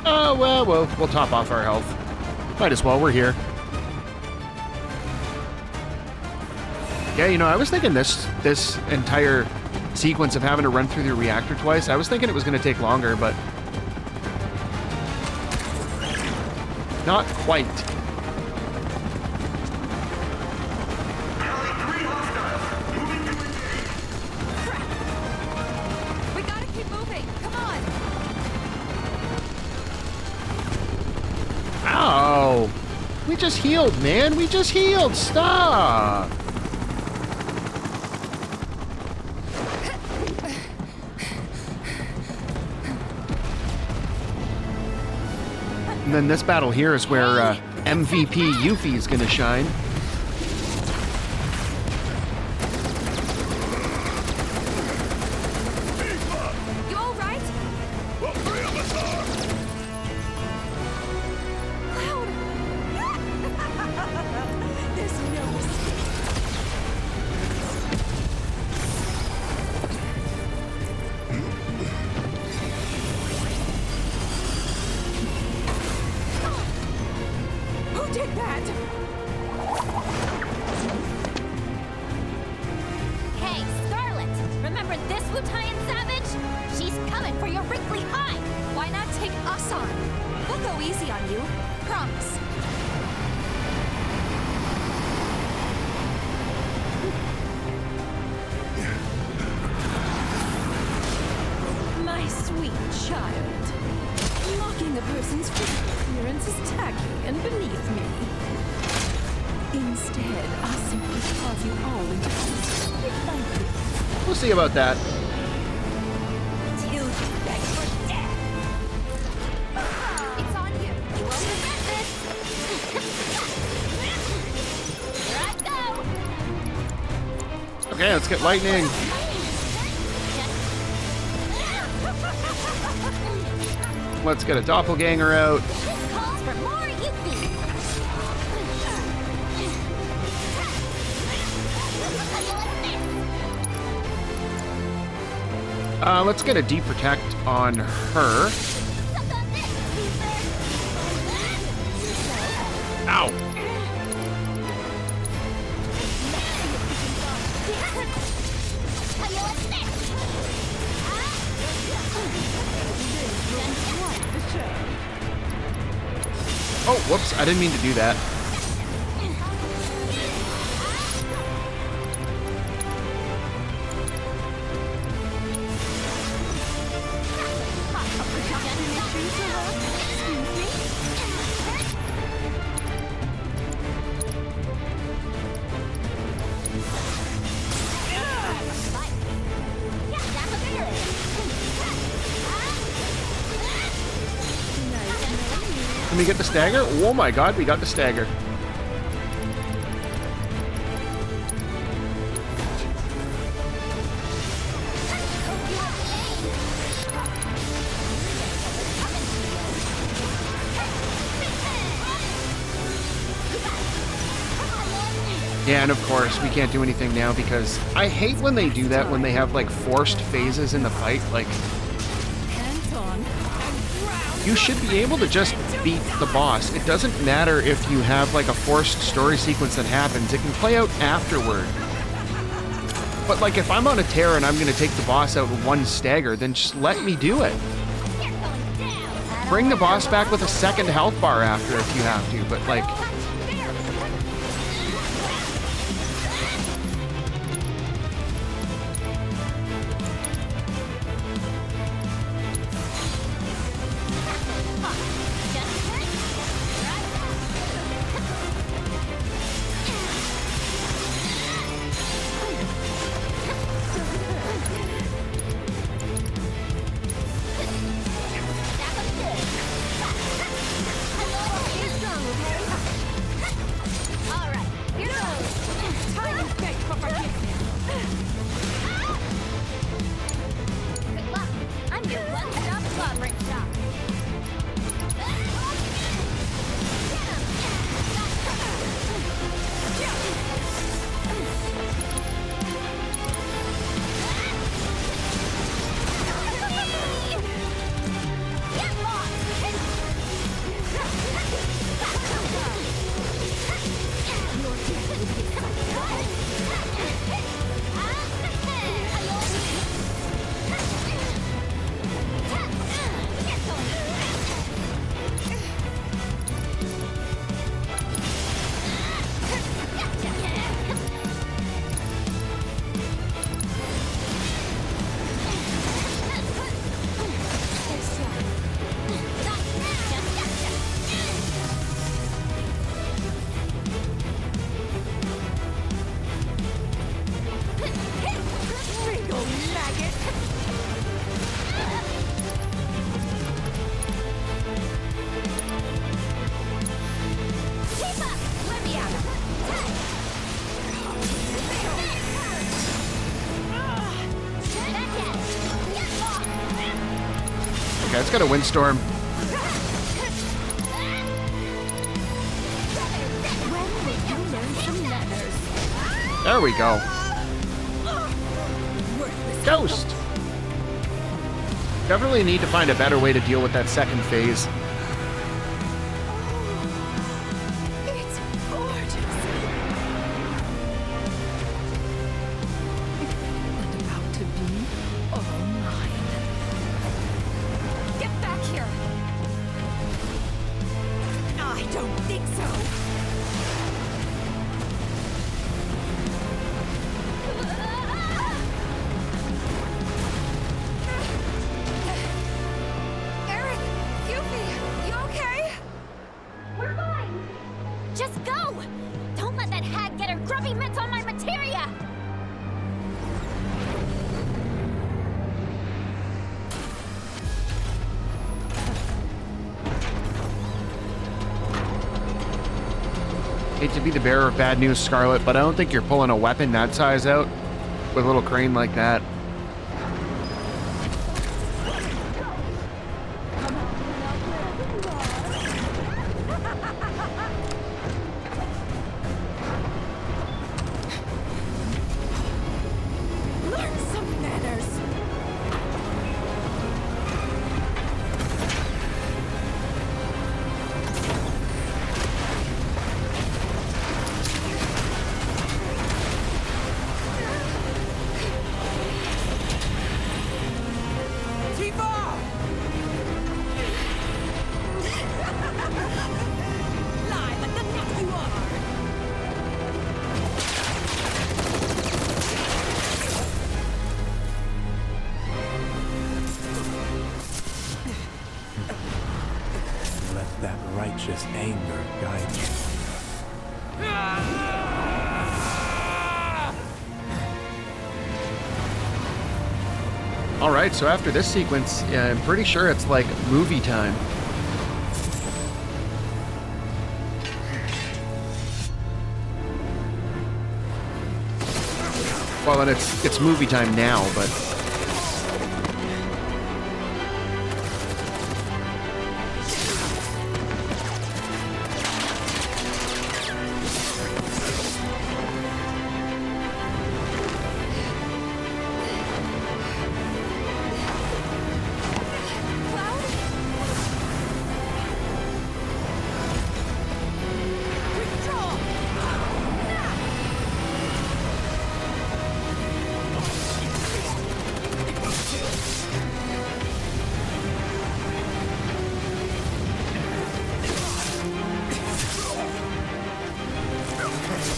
A: Oh, well, we'll top off our health. Might as well, we're here. Yeah, you know, I was thinking this entire sequence of having to run through the reactor twice, I was thinking it was going to take longer, but not quite.
E: We gotta keep moving. Come on.
A: Ow! We just healed, man. We just healed. Stop. And then this battle here is where MVP Yuffie is going to shine.
E: You all right?
D: Well, 3 of us are.
E: Cloud. There's no escape. Who did that?
C: Hey, Scarlet! Remember this Wutaian savage? She's coming for your wrinkly hide!
E: Why not take us on? We'll go easy on you. Promise.
K: My sweet child. Mocking a person's physical appearance is tacky and beneath me. Instead, I'll simply cause you all into peace.
A: We'll see about that.
C: Till you beg for death! It's on you. You won't regret this! Here I go!
A: Okay, let's get lightning. Let's get a doppelganger out.
C: This calls for more Yuffie!
A: Let's get a deep protect on her. Ow! Oh, whoops, I didn't mean to do that. Can we get the stagger? Oh my god, we got the stagger. Yeah, and of course, we can't do anything now because I hate when they do that, when they have, like, forced phases in the fight. Like, you should be able to just beat the boss. It doesn't matter if you have, like, a forced story sequence that happens. It can play out afterward. But, like, if I'm on a tear and I'm going to take the boss out with one stagger, then just let me do it. Bring the boss back with a second health bar after if you have to, but, like... Okay, it's got a windstorm. There we go. Ghost! Definitely need to find a better way to deal with that second phase.
K: It's gorgeous. And about to be all mine. Get back here! I don't think so.
C: Just go! Don't let that hag get her grubby mitts on my materia!
A: Hate to be the bearer of bad news, Scarlet, but I don't think you're pulling a weapon that size out with a little crane like that.
F: Righteous anger guide you.
A: Alright, so after this sequence, I'm pretty sure it's like movie time. Well, and it's movie time now, but...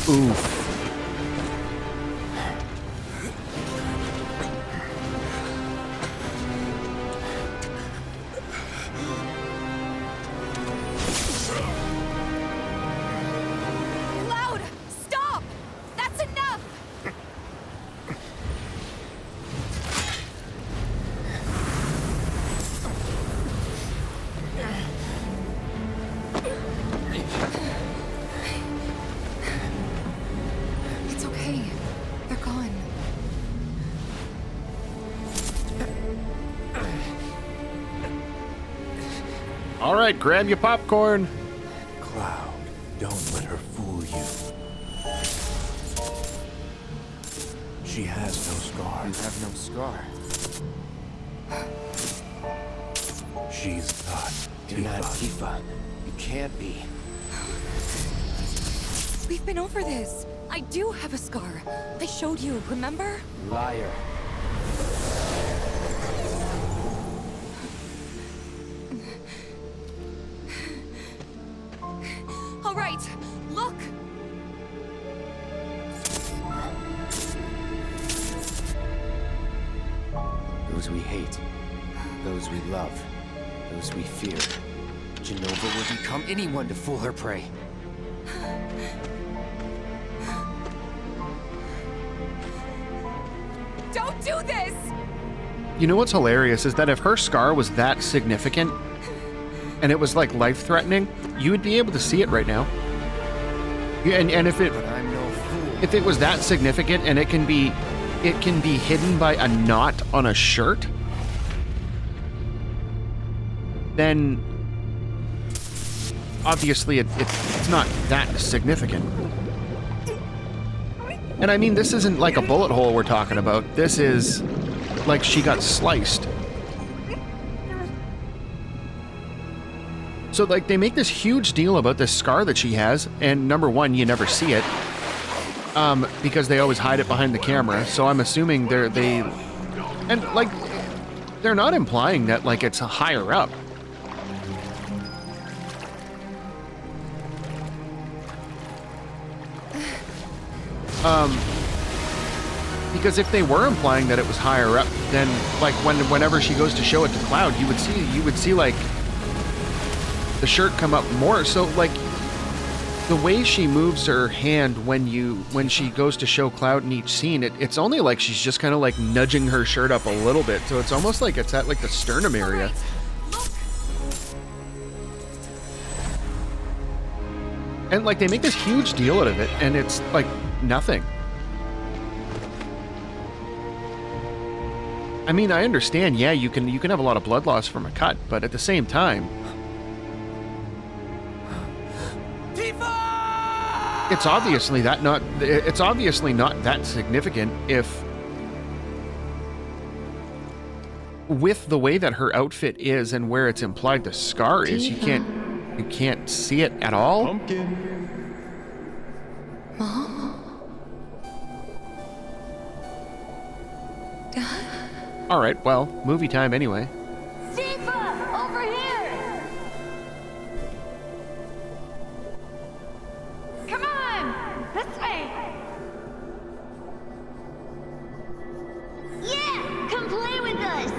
A: Oof.
E: Cloud! Stop! That's enough! It's okay. They're gone.
A: All right, grab your popcorn.
F: Cloud, don't let her fool you. She has no scars.
G: You have no scar.
F: She's not
G: You're not
F: Tifa.
G: Tifa. You can't be.
E: We've been over this. I do have a scar. I showed you, remember?
G: Liar.
E: All right, look!
G: Those we hate. Those we love. Those we fear. Genova will become anyone to fool her prey.
E: Don't do this!
A: You know what's hilarious is that if her scar was that significant, and it was like life-threatening, you would be able to see it right now. And if it,
G: But I'm no fool.
A: if it was that significant and it can be hidden by a knot on a shirt, then obviously it's not that significant. And I mean, this isn't like a bullet hole we're talking about. This is like she got sliced. So like they make this huge deal about this scar that she has, and number one, you never see it. Because they always hide it behind the camera, so I'm assuming they're not implying that like it's higher up. Because if they were implying that it was higher up, then like whenever she goes to show it to Cloud, you would see like the shirt come up more. So like the way she moves her hand when she goes to show Cloud in each scene, it's only like she's just kind of like nudging her shirt up a little bit. So it's almost like it's at like the sternum area. And like they make this huge deal out of it, and it's like nothing. I mean, I understand, yeah, you can have a lot of blood loss from a cut, but at the same time, it's obviously not that significant if with the way that her outfit is and where it's implied the scar is, you can't see it at all.
N: Pumpkin.
E: Mom? Dad?
A: All right, well, movie time anyway.
C: Tifa, over here! Come on, this way! Yeah, come play with us!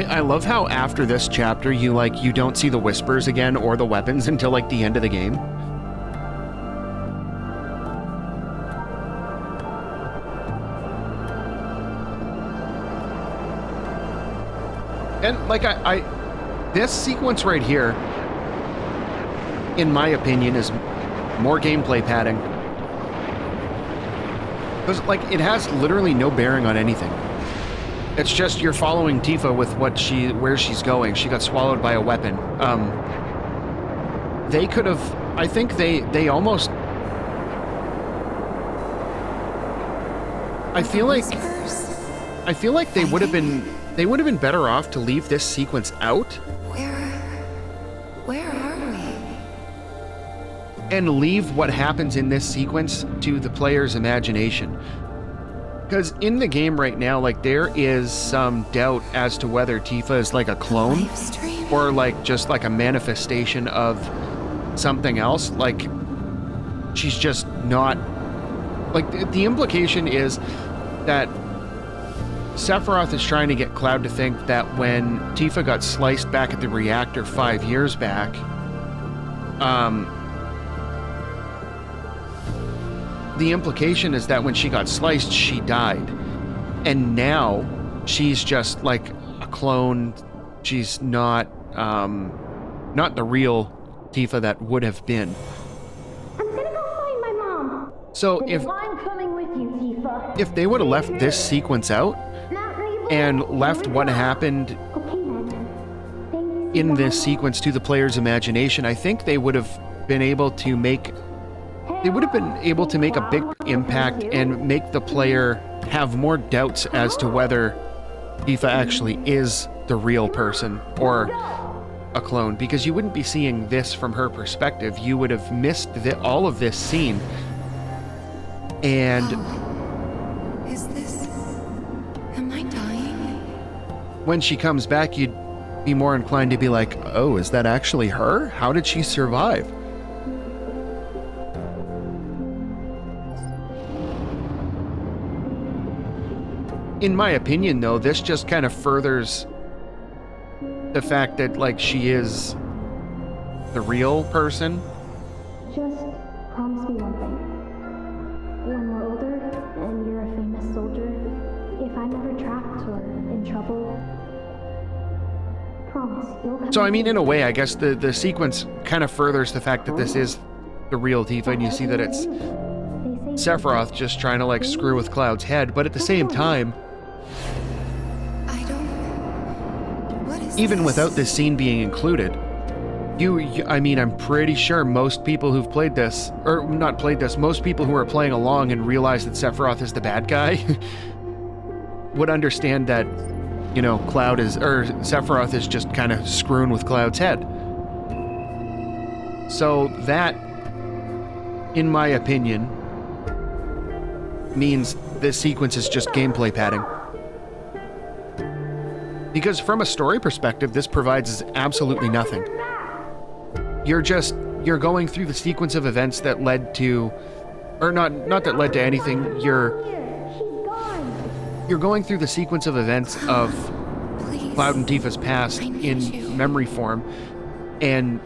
A: I love how after this chapter you don't see the whispers again or the weapons until like the end of the game. And like this sequence right here, in my opinion, is more gameplay padding. Because like it has literally no bearing on anything. It's just you're following Tifa with where she's going. She got swallowed by a weapon. They could have, I think they almost, I feel like they would have been better off to leave this sequence out.
J: Where are we?
A: And leave what happens in this sequence to the player's imagination. Because in the game right now, like, there is some doubt as to whether Tifa is like a clone or like just like a manifestation of something else. Like, she's just not, like, the implication is that Sephiroth is trying to get Cloud to think that when Tifa got sliced back at the reactor 5 years back, the implication is that when she got sliced, she died. And now she's just like a clone. She's not the real Tifa that would have been.
N: I'm gonna go find my mom.
A: So
N: I'm coming with you, Tifa.
A: if they would have left this sequence out and left what happened in this sequence to the player's imagination, I think they would have been able to make a big impact and make the player have more doubts as to whether Tifa actually is the real person or a clone, because you wouldn't be seeing this from her perspective. You would have missed all of this scene. And
J: Am I dying?
A: when she comes back, you'd be more inclined to be like, oh, is that actually her? How did she survive? In my opinion, though, this just kind of furthers the fact that, like, she is the real person.
N: Just promise me one thing. When we're older and you're a famous soldier, if I'm ever trapped or in trouble, promise you'll come.
A: So, I mean, in a way, I guess the sequence kind of furthers the fact that this is the real Tifa, and you see that it's Sephiroth just trying to, like, screw with Cloud's head, but at the same time, even without this scene being included, I mean, I'm pretty sure most people who've played this, or not played this, most people who are playing along and realize that Sephiroth is the bad guy would understand that, you know, Sephiroth is just kind of screwing with Cloud's head. So that, in my opinion, means this sequence is just gameplay padding. Because from a story perspective, this provides absolutely nothing. You're going through the sequence of events that led to, or not that led to anything, you're going through the sequence of events of Cloud and Tifa's past in memory form, and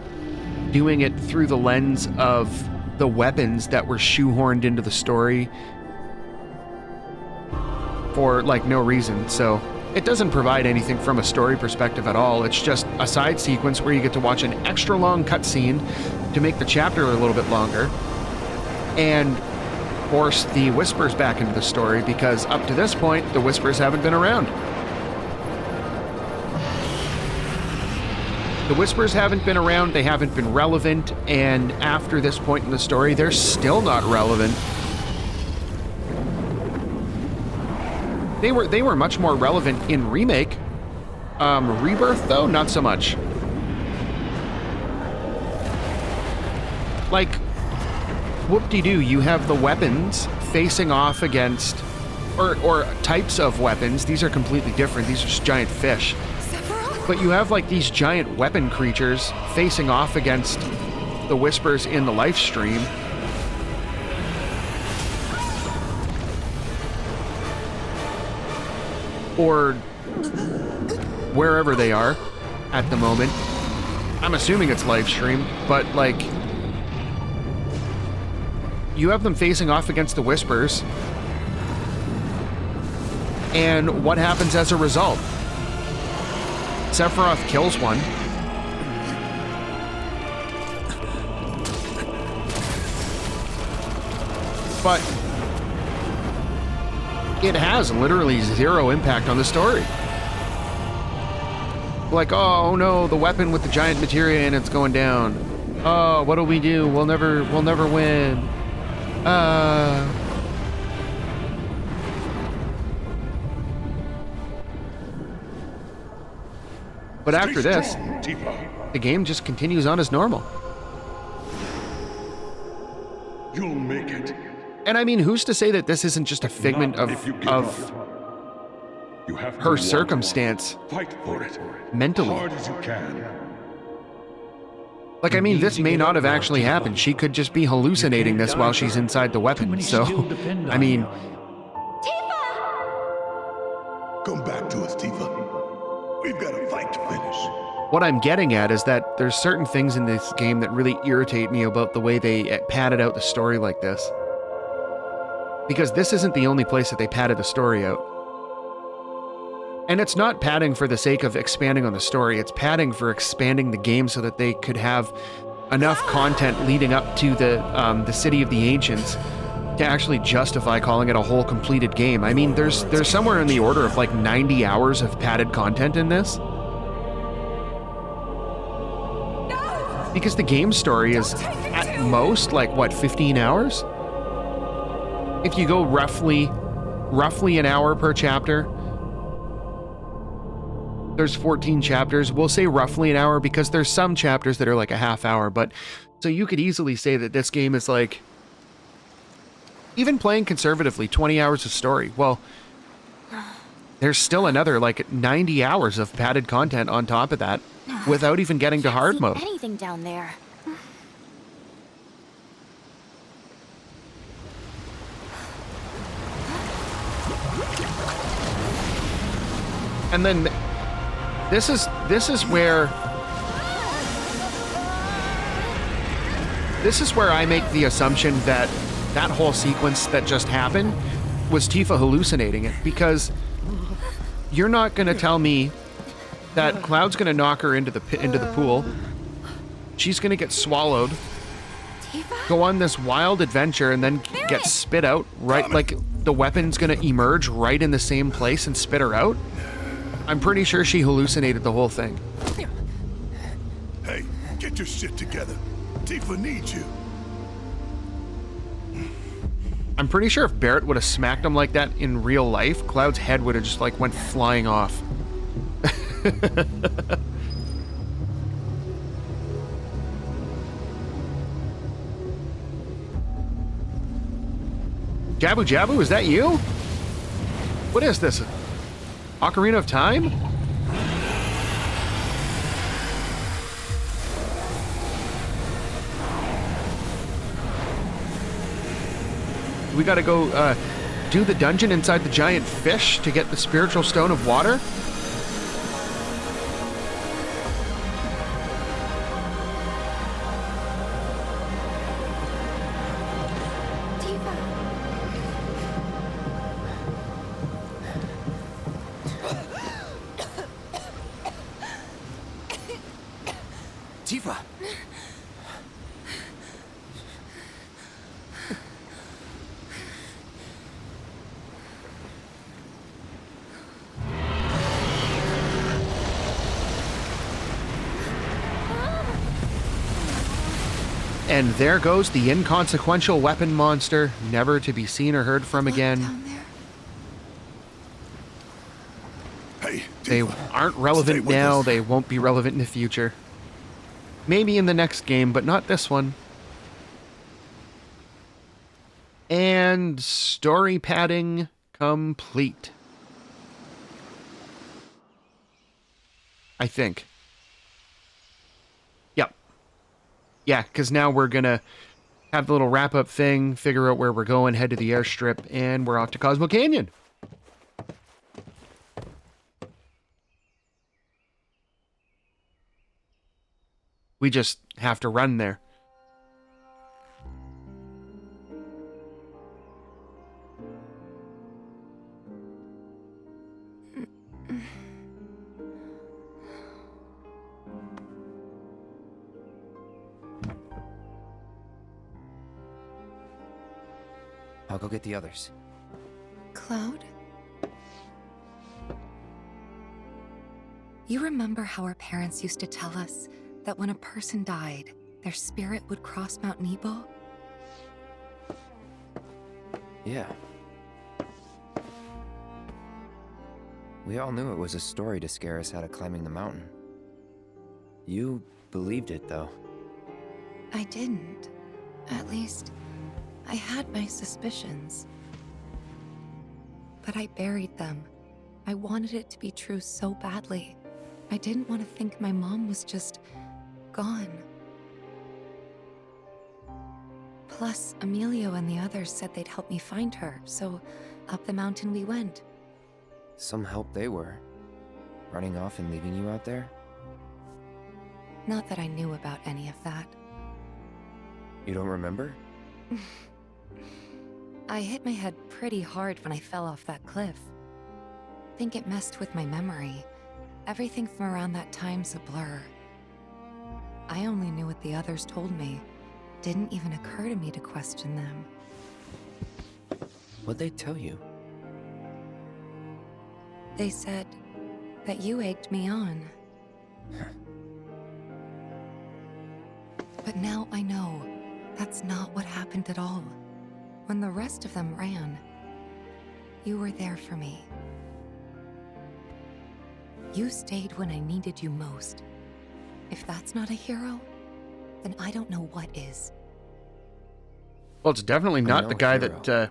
A: doing it through the lens of the weapons that were shoehorned into the story for, like, no reason. So it doesn't provide anything from a story perspective at all. It's just a side sequence where you get to watch an extra long cutscene to make the chapter a little bit longer and force the Whispers back into the story, because up to this point, the Whispers haven't been around. The Whispers haven't been around, they haven't been relevant, and after this point in the story, they're still not relevant. They were much more relevant in Remake. Rebirth, though, not so much. Like, whoop-de-doo, you have the weapons facing off against, or types of weapons. These are completely different. These are just giant fish. But you have, like, these giant weapon creatures facing off against the Whispers in the life stream. Or wherever they are at the moment. I'm assuming it's live stream, but like, you have them facing off against the Whispers. And what happens as a result? Sephiroth kills one. But it has literally zero impact on the story. Like, oh no, the weapon with the giant materia and it's going down. Oh, what'll we do? We'll never win. But after this, the game just continues on as normal.
D: You'll make it.
A: And I mean, who's to say that this isn't just a figment of her circumstance
D: Fight for it.
A: mentally?
D: Hard as you can.
A: Like, I mean, this may not have actually happened. She could just be hallucinating this while she's inside the weapon. So, I mean...
D: Come back to us, Tifa. We've got a fight to finish.
A: What I'm getting at is that there's certain things in this game that really irritate me about the way they padded out the story like this. Because this isn't the only place that they padded the story out. And it's not padding for the sake of expanding on the story, it's padding for expanding the game so that they could have enough content leading up to the City of the Ancients to actually justify calling it a whole completed game. I mean, there's somewhere in the order of like 90 hours of padded content in this. Because the game story is at most like, what, 15 hours? If you go roughly an hour per chapter. There's 14 chapters. We'll say roughly an hour because there's some chapters that are like a half hour, but so you could easily say that this game is like, even playing conservatively, 20 hours of story. Well, there's still another like 90 hours of padded content on top of that without even getting to hard mode.
C: Anything down there.
A: And then this is where I make the assumption that that whole sequence that just happened was Tifa hallucinating it, because you're not going to tell me that Cloud's going to knock her into the pool. She's going to get swallowed, go on this wild adventure, and then get spit out right, like the weapon's going to emerge right in the same place and spit her out. I'm pretty sure she hallucinated the whole thing.
D: Hey, get your shit together. Tifa needs you.
A: I'm pretty sure if Barrett would have smacked him like that in real life, Cloud's head would have just like went flying off. Jabu Jabu, is that you? What is this? Ocarina of Time? We gotta go do the dungeon inside the giant fish to get the spiritual stone of water?
G: Tifa!
A: And there goes the inconsequential weapon monster, never to be seen or heard from again.
D: Hey,
A: they aren't relevant now, they won't be relevant in the future. Maybe in the next game, but not this one. And story padding complete. I think. Yep. Yeah, because now we're going to have the little wrap-up thing, figure out where we're going, head to the airstrip, and we're off to Cosmo Canyon. We just have to run there.
G: I'll go get the others.
E: Cloud? You remember how our parents used to tell us that when a person died, their spirit would cross Mount Nebo?
G: Yeah. We all knew it was a story to scare us out of climbing the mountain. You believed it, though.
E: I didn't. At least, I had my suspicions. But I buried them. I wanted it to be true so badly. I didn't want to think my mom was just gone. Plus, Emilio and the others said they'd help me find her, so up the mountain we went.
G: Some help they were. Running off and leaving you out there?
E: Not that I knew about any of that.
G: You don't remember?
E: I hit my head pretty hard when I fell off that cliff. Think it messed with my memory. Everything from around that time's a blur. I only knew what the others told me. Didn't even occur to me to question them.
G: What'd they tell you?
E: They said that you egged me on. But now I know that's not what happened at all. When the rest of them ran, you were there for me. You stayed when I needed you most. If that's not a hero, then I don't know what is.
A: Well, it's definitely not the guy that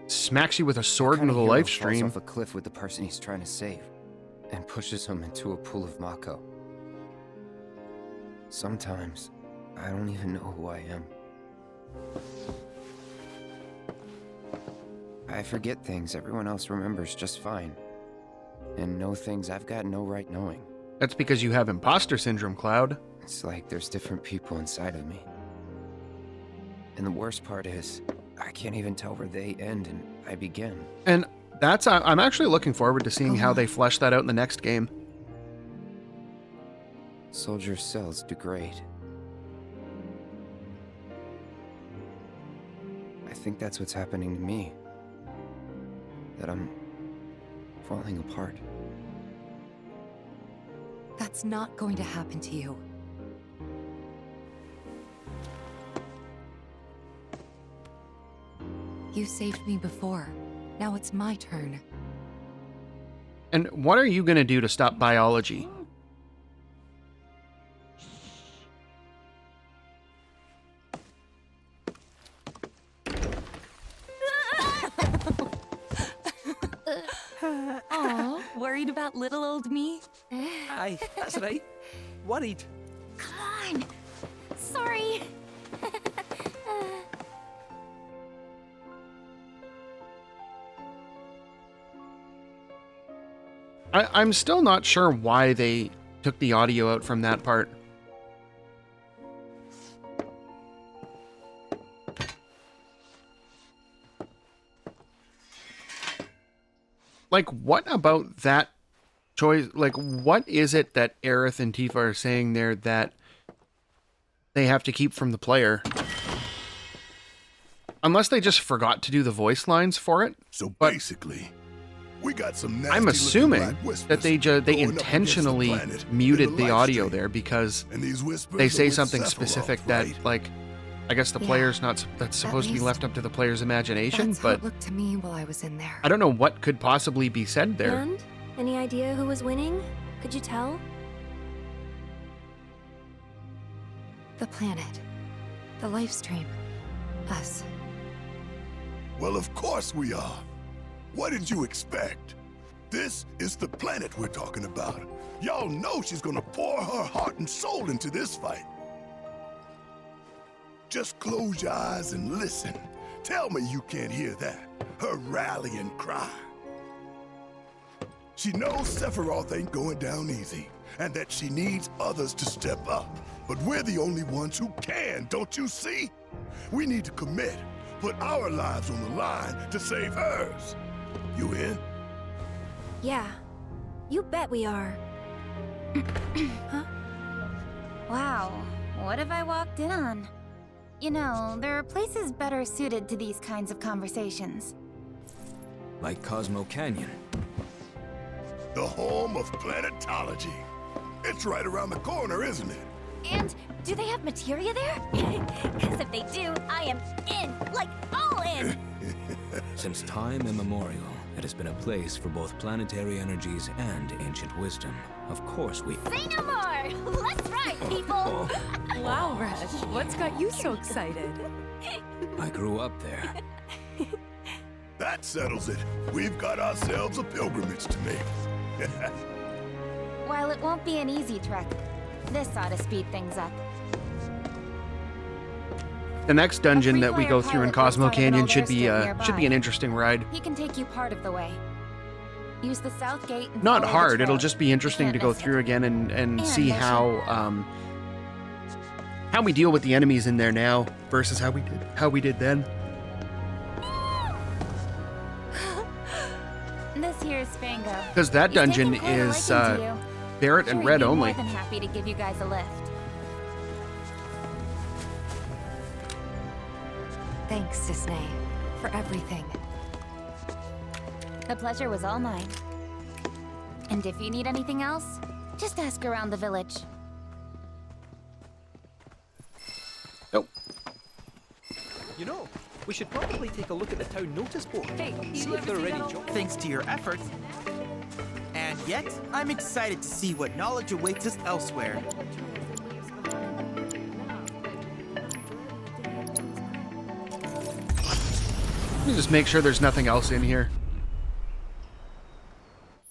A: smacks you with a sword into the live stream.
G: Falls off a cliff with the person he's trying to save, and pushes him into a pool of Mako. Sometimes, I don't even know who I am. I forget things everyone else remembers just fine. And know things I've got no right knowing.
A: That's because you have imposter syndrome, Cloud.
G: It's like there's different people inside of me. And the worst part is, I can't even tell where they end and I begin.
A: And that's, I'm actually looking forward to seeing how they flesh that out in the next game.
G: Soldier cells degrade. I think that's what's happening to me. That I'm falling apart.
E: That's not going to happen to you. You saved me before. Now it's my turn.
A: And what are you going to do to stop biology?
E: Aw, worried about little old me?
B: Aye, that's right. Worried.
C: Come on. Sorry.
A: I'm still not sure why they took the audio out from that part. Like, what about that choice? Like, what is it that Aerith and Tifa are saying there that they have to keep from the player? Unless they just forgot to do the voice lines for it.
D: So basically, we got some nasty
A: I'm assuming
D: black whispers
A: that they
D: going up
A: intentionally
D: against the planet
A: muted
D: in
A: the
D: live
A: audio
D: stream.
A: there because
D: And these whispers
A: they
D: are
A: say
D: with
A: something
D: Sephiroth,
A: specific
D: right?
A: that, like, I guess the
E: Yeah.
A: player's not, that's supposed to be
E: least
A: left up to the player's imagination,
E: That's how
A: but
E: it looked to me while I was in there.
A: I don't know what could possibly be said there.
N: And? Any idea who was winning? Could you tell?
E: The planet. The life stream. Us.
D: Well, of course we are. What did you expect? This is the planet we're talking about. Y'all know she's gonna pour her heart and soul into this fight. Just close your eyes and listen. Tell me you can't hear that. Her rallying cry. She knows Sephiroth ain't going down easy, and that she needs others to step up. But we're the only ones who can, don't you see? We need to commit, put our lives on the line to save hers. You in?
J: Yeah, you bet we are. Huh?
C: Wow, what have I walked in on? You know, there are places better suited to these kinds of conversations.
I: Like Cosmo Canyon.
D: The home of planetology. It's right around the corner, isn't it?
C: And do they have materia there? Because if they do, I am in, like all in!
I: Since time immemorial, it has been a place for both planetary energies and ancient wisdom. Of course we...
C: Say no more! Let's ride, people!
K: Wow, Reg, what's got you so excited?
I: I grew up there.
D: That settles it. We've got ourselves a pilgrimage to make.
C: While it won't be an easy trek, this ought to speed things up.
A: The next dungeon that we
C: freeware
A: go through in
C: pilot lives
A: Cosmo
C: out of an
A: Canyon
C: old
A: should be
C: airstrip
A: an interesting ride.
C: He can take you part of the way. Use the south gate and
A: Not
C: follow the
A: hard. It'll
C: trail.
A: just be interesting
C: You
A: to
C: can't
A: go
C: miss it.
A: through again and see
C: there's
A: how we deal with the enemies in there now versus how we did then.
C: This here's Spango.
A: Because that
C: He's
A: dungeon
C: taken quite a
A: is
C: liking to you.
A: Barrett
C: Sure,
A: and
C: he'd
A: Red
C: be
A: only.
C: More than happy to give you guys a lift.
E: Thanks, Cisne, for everything.
C: The pleasure was all mine. And if you need anything else, just ask around the village.
A: Nope.
B: You know, we should probably take a look at the town notice board.
K: Hey,
B: see if there are any jobs.
O: Thanks to your efforts. And yet, I'm excited to see what knowledge awaits us elsewhere.
A: Let me just make sure there's nothing else in here.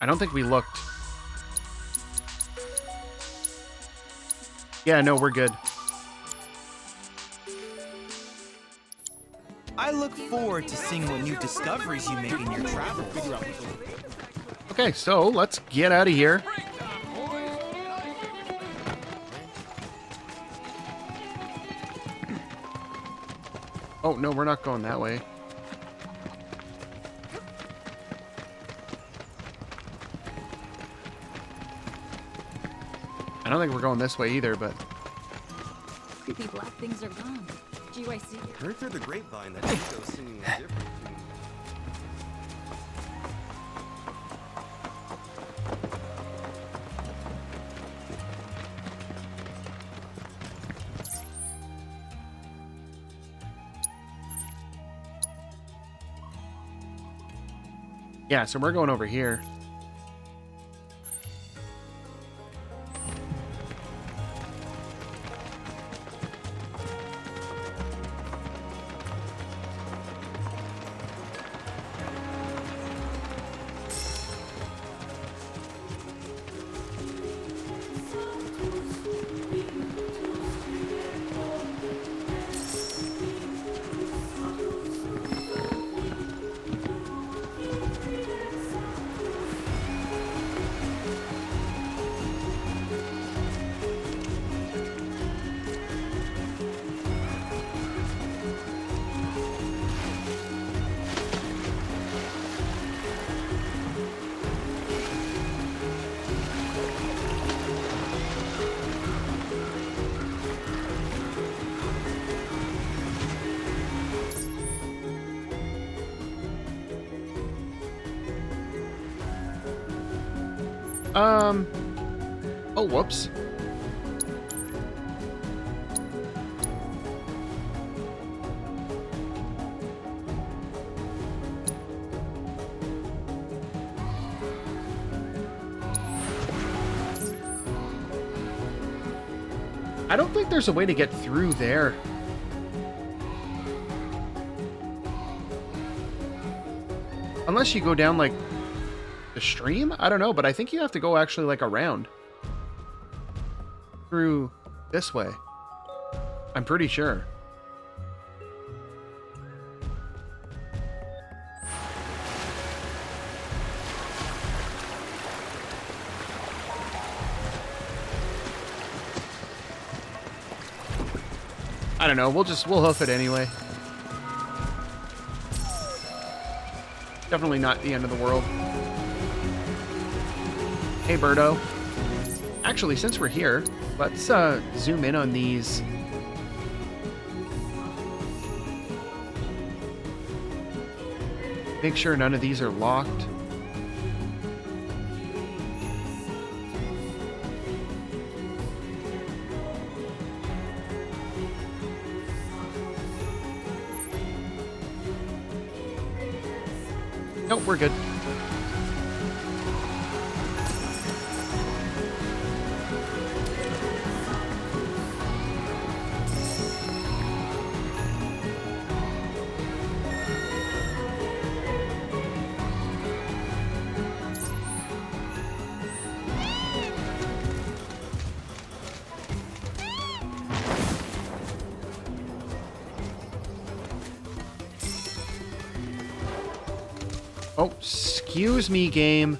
A: I don't think we looked. Yeah, no, we're good.
O: I look forward to seeing what new discoveries you make in your travels.
A: Okay, so let's get out of here. Oh, no, we're not going that way. I don't think we're going this way either, but...
K: Creepy black things are gone. GYC.
P: Heard through the grapevine that Nico's singing a different tune.
A: Yeah, so we're going over here. Oh, whoops. I don't think there's a way to get through there. Unless you go down, like, the stream? I don't know, but I think you have to go actually, like, around. Through this way. I'm pretty sure. I don't know. We'll hoof it anyway. Definitely not the end of the world. Hey, Birdo. Actually, since we're here, let's zoom in on these. Make sure none of these are locked. Nope, we're good. Oh, excuse me, game.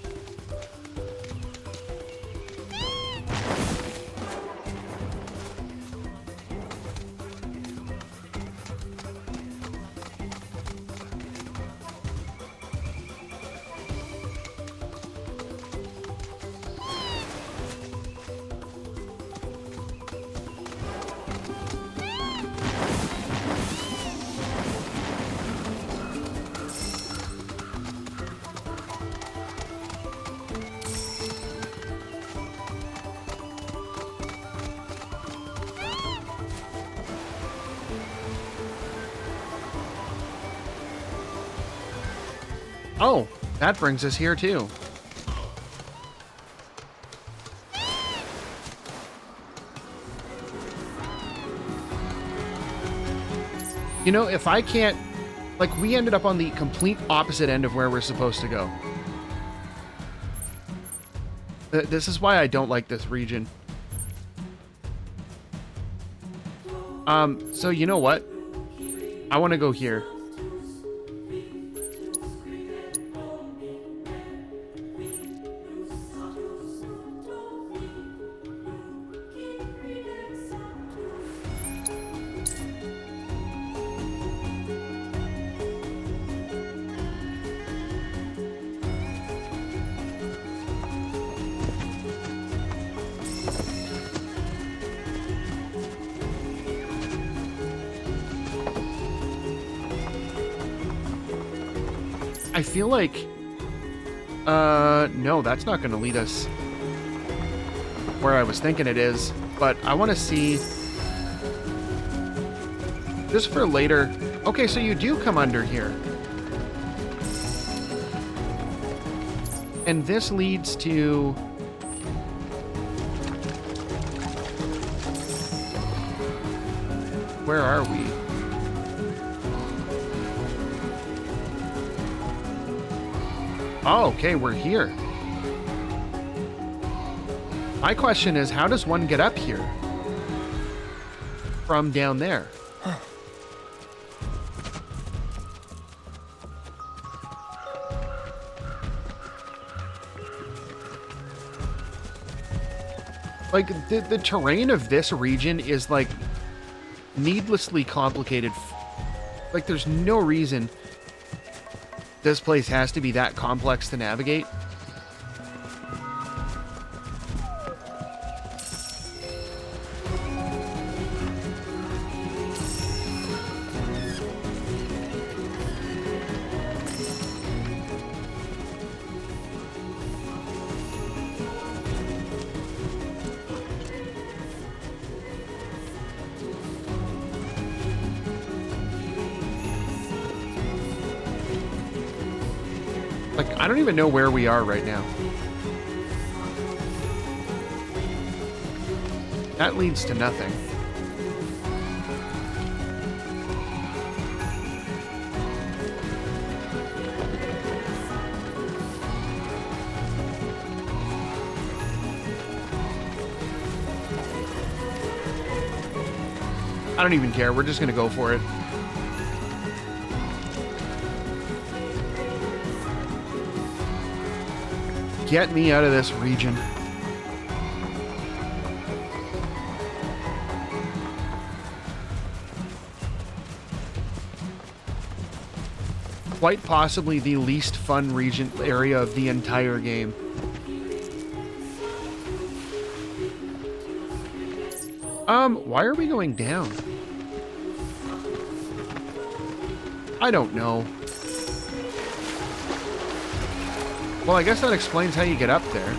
A: Oh, that brings us here too. You know, if I can't... Like, we ended up on the complete opposite end of where we're supposed to go. This is why I don't like this region. So you know what? I want to go here. I feel like... no, that's not going to lead us where I was thinking it is. But I want to see... Just for later... Okay, so you do come under here. And this leads to... Where are we? Oh, okay, we're here. My question is, how does one get up here? From down there? Like, the terrain of this region is, like, needlessly complicated. Like, there's no reason this place has to be that complex to navigate. Like, I don't even know where we are right now. That leads to nothing. I don't even care. We're just gonna go for it. Get me out of this region. quite possibly the least fun region area of the entire game. Why are we going down? I don't know. Well, I guess that explains how you get up there.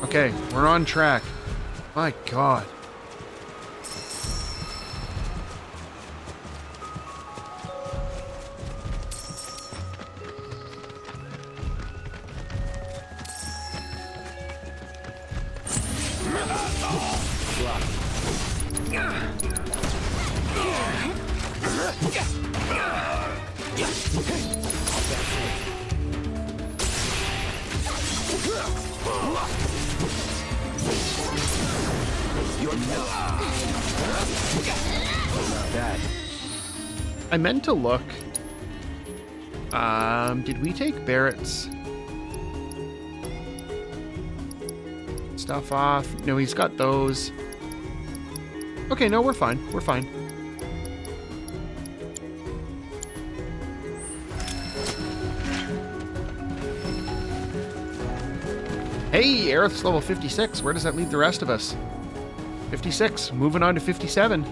A: Okay, we're on track. My God. I meant to look. Did we take Barrett's stuff off? No, he's got those. Okay, no, we're fine. We're fine. Hey, Aerith's level 56. Where does that leave the rest of us? 56. Moving on to 57.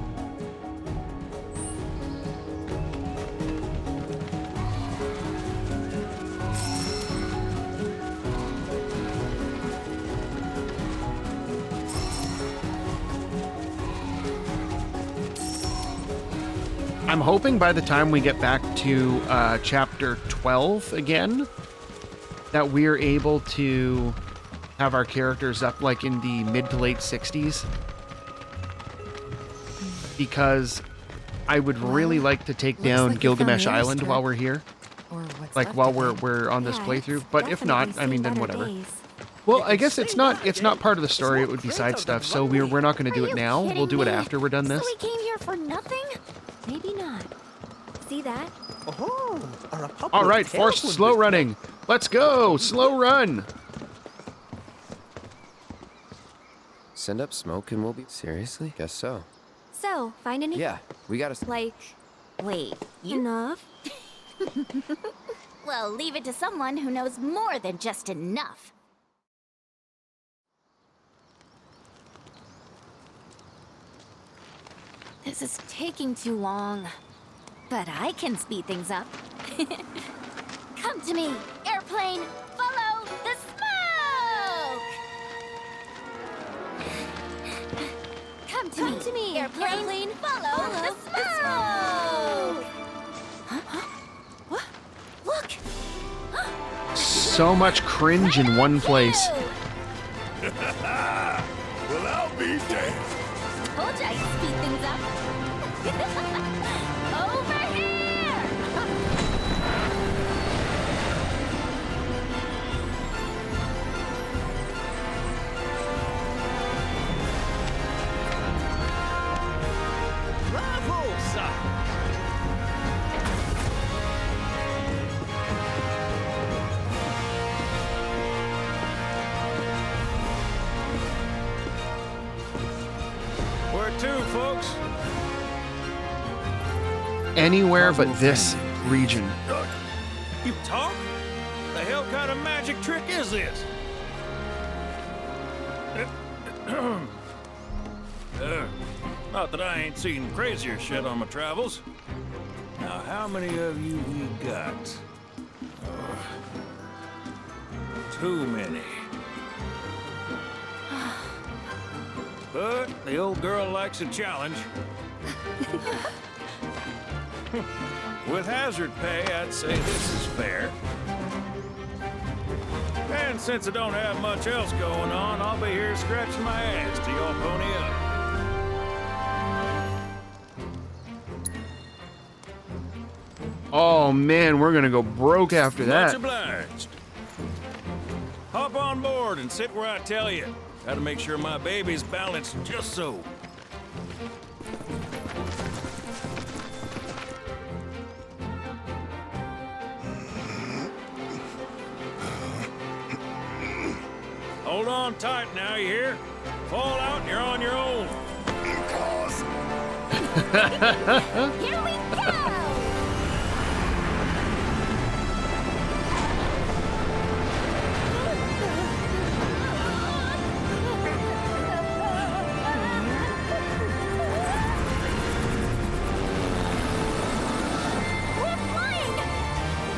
A: I'm hoping by the time we get back to chapter 12 again, that we're able to have our characters up like in the mid to late 60s. Because I would really like to take down Gilgamesh Island while we're here. Like while we're on this playthrough. But if not, I mean, then whatever. Well, I guess it's not part of the story. It would be side stuff. So we're not going to do it now. We'll do it after we're done this.
J: So we came here for nothing? Maybe not. See that?
A: All right, forced slow running. Let's go. Slow run.
G: Send up smoke and we'll be... Seriously? Guess so.
J: So, find any...
G: Yeah, we gotta...
J: Like... Wait, enough?
C: Well, leave it to someone who knows more than just enough. This is taking too long. But I can speed things up. Come to me, airplane! Follow the smoke! Come to me, airplane! Follow the smoke! What? Look!
A: So much cringe in one place.
D: Well, I'll be damned.
C: Told you I'd speed things up. Over here!
O: Bravo, sir!
L: Where to, folks?
A: Anywhere but this region.
L: You talk? The hell kind of magic trick is this? Not that I ain't seen crazier shit on my travels. Now, how many of you we got? Too many. But the old girl likes a challenge. With hazard pay, I'd say this is fair. And since I don't have much else going on, I'll be here scratching my ass till y'all pony up.
A: Oh man, we're gonna go broke after
L: Much
A: that.
L: obliged. Hop on board and sit where I tell you. Gotta make sure my baby's balanced just so. Hold on tight now, you hear? Fall out and you're on your own.
C: Here we go!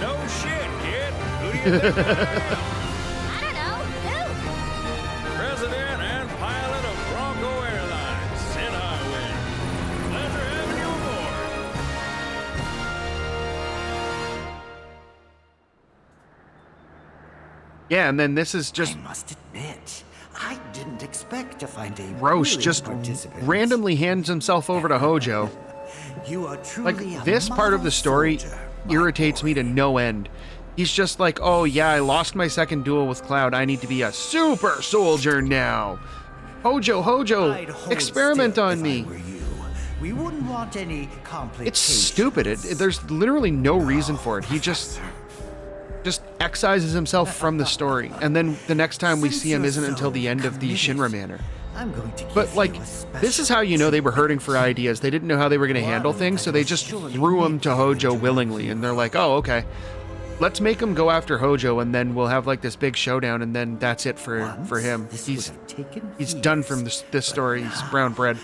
L: No shit, kid. Who do you think I am?
C: I don't know. Who?
L: President and pilot of Bronco Airlines, Sid Highway. Pleasure having you aboard.
A: Yeah, and then this is just
Q: I must admit, I didn't expect to find a
A: Roche
Q: willing
A: just
Q: participant.
A: randomly hands himself over to Hojo.
Q: You are truly
A: Like,
Q: a
A: this part of the story irritates me to no end. He's just like, oh yeah, I lost my second duel with Cloud. I need to be a super soldier now. Hojo,
Q: I'd hold
A: experiment
Q: still
A: on
Q: if
A: me.
Q: I were you. We wouldn't want any complications.
A: It's stupid. There's literally no reason for it. He just excises himself from the story. And then the next time we see him isn't until the end of the Shinra Manor.
Q: I'm going to give
A: But like,
Q: you a special
A: this is how you know they were hurting for ideas. They didn't know how they were going to handle things, so they just threw him to Hojo willingly. And they're like, oh, okay. Let's make him go after Hojo, and then we'll have like this big showdown, and then that's it for him. He's done from this story. He's brown bread.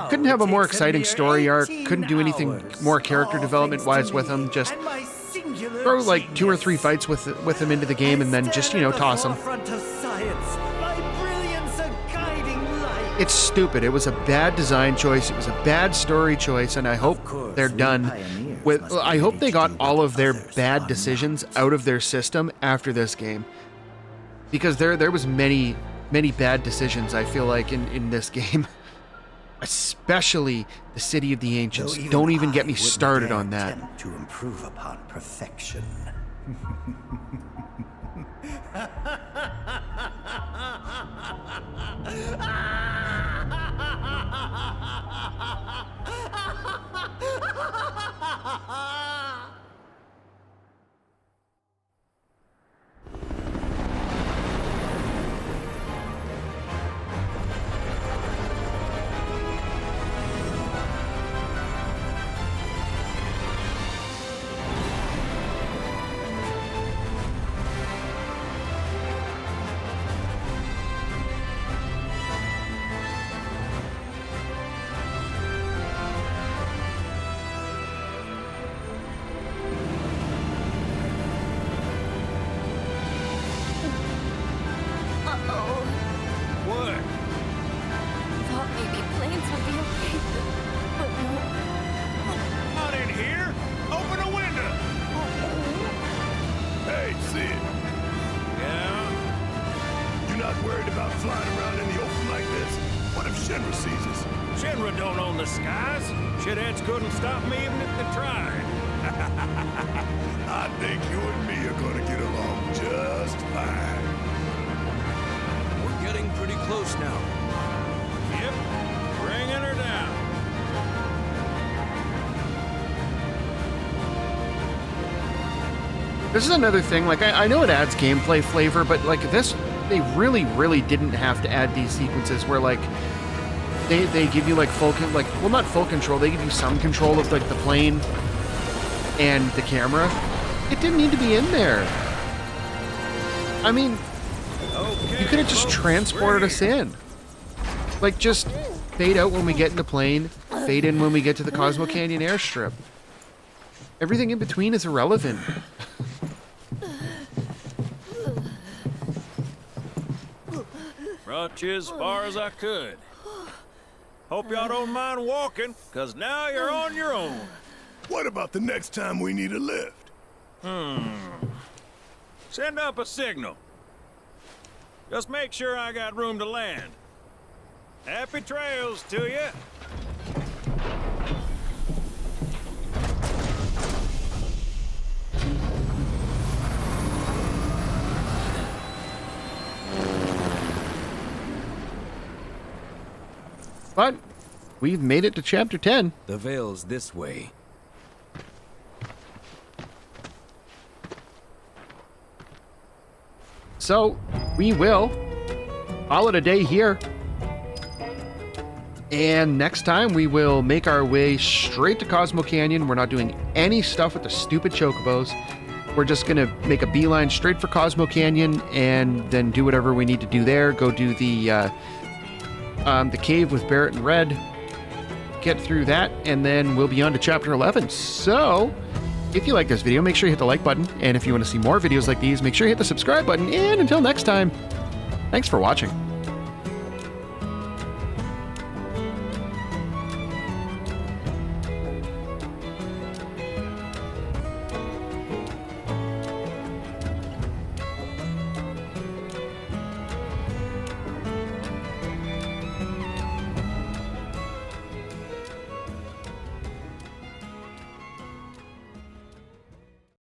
A: Couldn't have a more exciting story arc. Couldn't do anything more character development-wise with him. Just throw like 2 or 3 fights with him into the game, and then just, you know, toss him. It's stupid. It was a bad design choice. It was a bad story choice, and I hope they're done with. I hope they got all of their bad decisions out of their system after this game, because there was many bad decisions, I feel like, in this game, especially the City of the Ancients. Don't even get me started on that.
Q: To improve upon perfection.
L: Shinra don't own the skies. Shitheads couldn't stop me even if they tried.
D: I think you and me are gonna get along just fine.
I: We're getting pretty close now.
L: Yep, bringing her down.
A: This is another thing, like, I know it adds gameplay flavor, but like this, they really didn't have to add these sequences where like they give you like well, not full control, they give you some control of like the plane and the camera. It didn't need to be in there. I mean, you could have just transported us in. Like, just fade out when we get in the plane, fade in when we get to the Cosmo Canyon airstrip. Everything in between is irrelevant.
L: Brought you as far as I could. Hope y'all don't mind walking, because now you're on your own.
D: What about the next time we need a lift?
L: Send up a signal. Just make sure I got room to land. Happy trails to you.
A: But we've made it to chapter 10.
I: The Veil's this way.
A: So we will call it a day here. And next time we will make our way straight to Cosmo Canyon. We're not doing any stuff with the stupid chocobos. We're just going to make a beeline straight for Cosmo Canyon and then do whatever we need to do there. Go do the cave with Barrett and Red. Get through that, and then we'll be on to chapter 11. So, if you like this video, make sure you hit the like button. And if you want to see more videos like these, make sure you hit the subscribe button. And until next time, thanks for watching.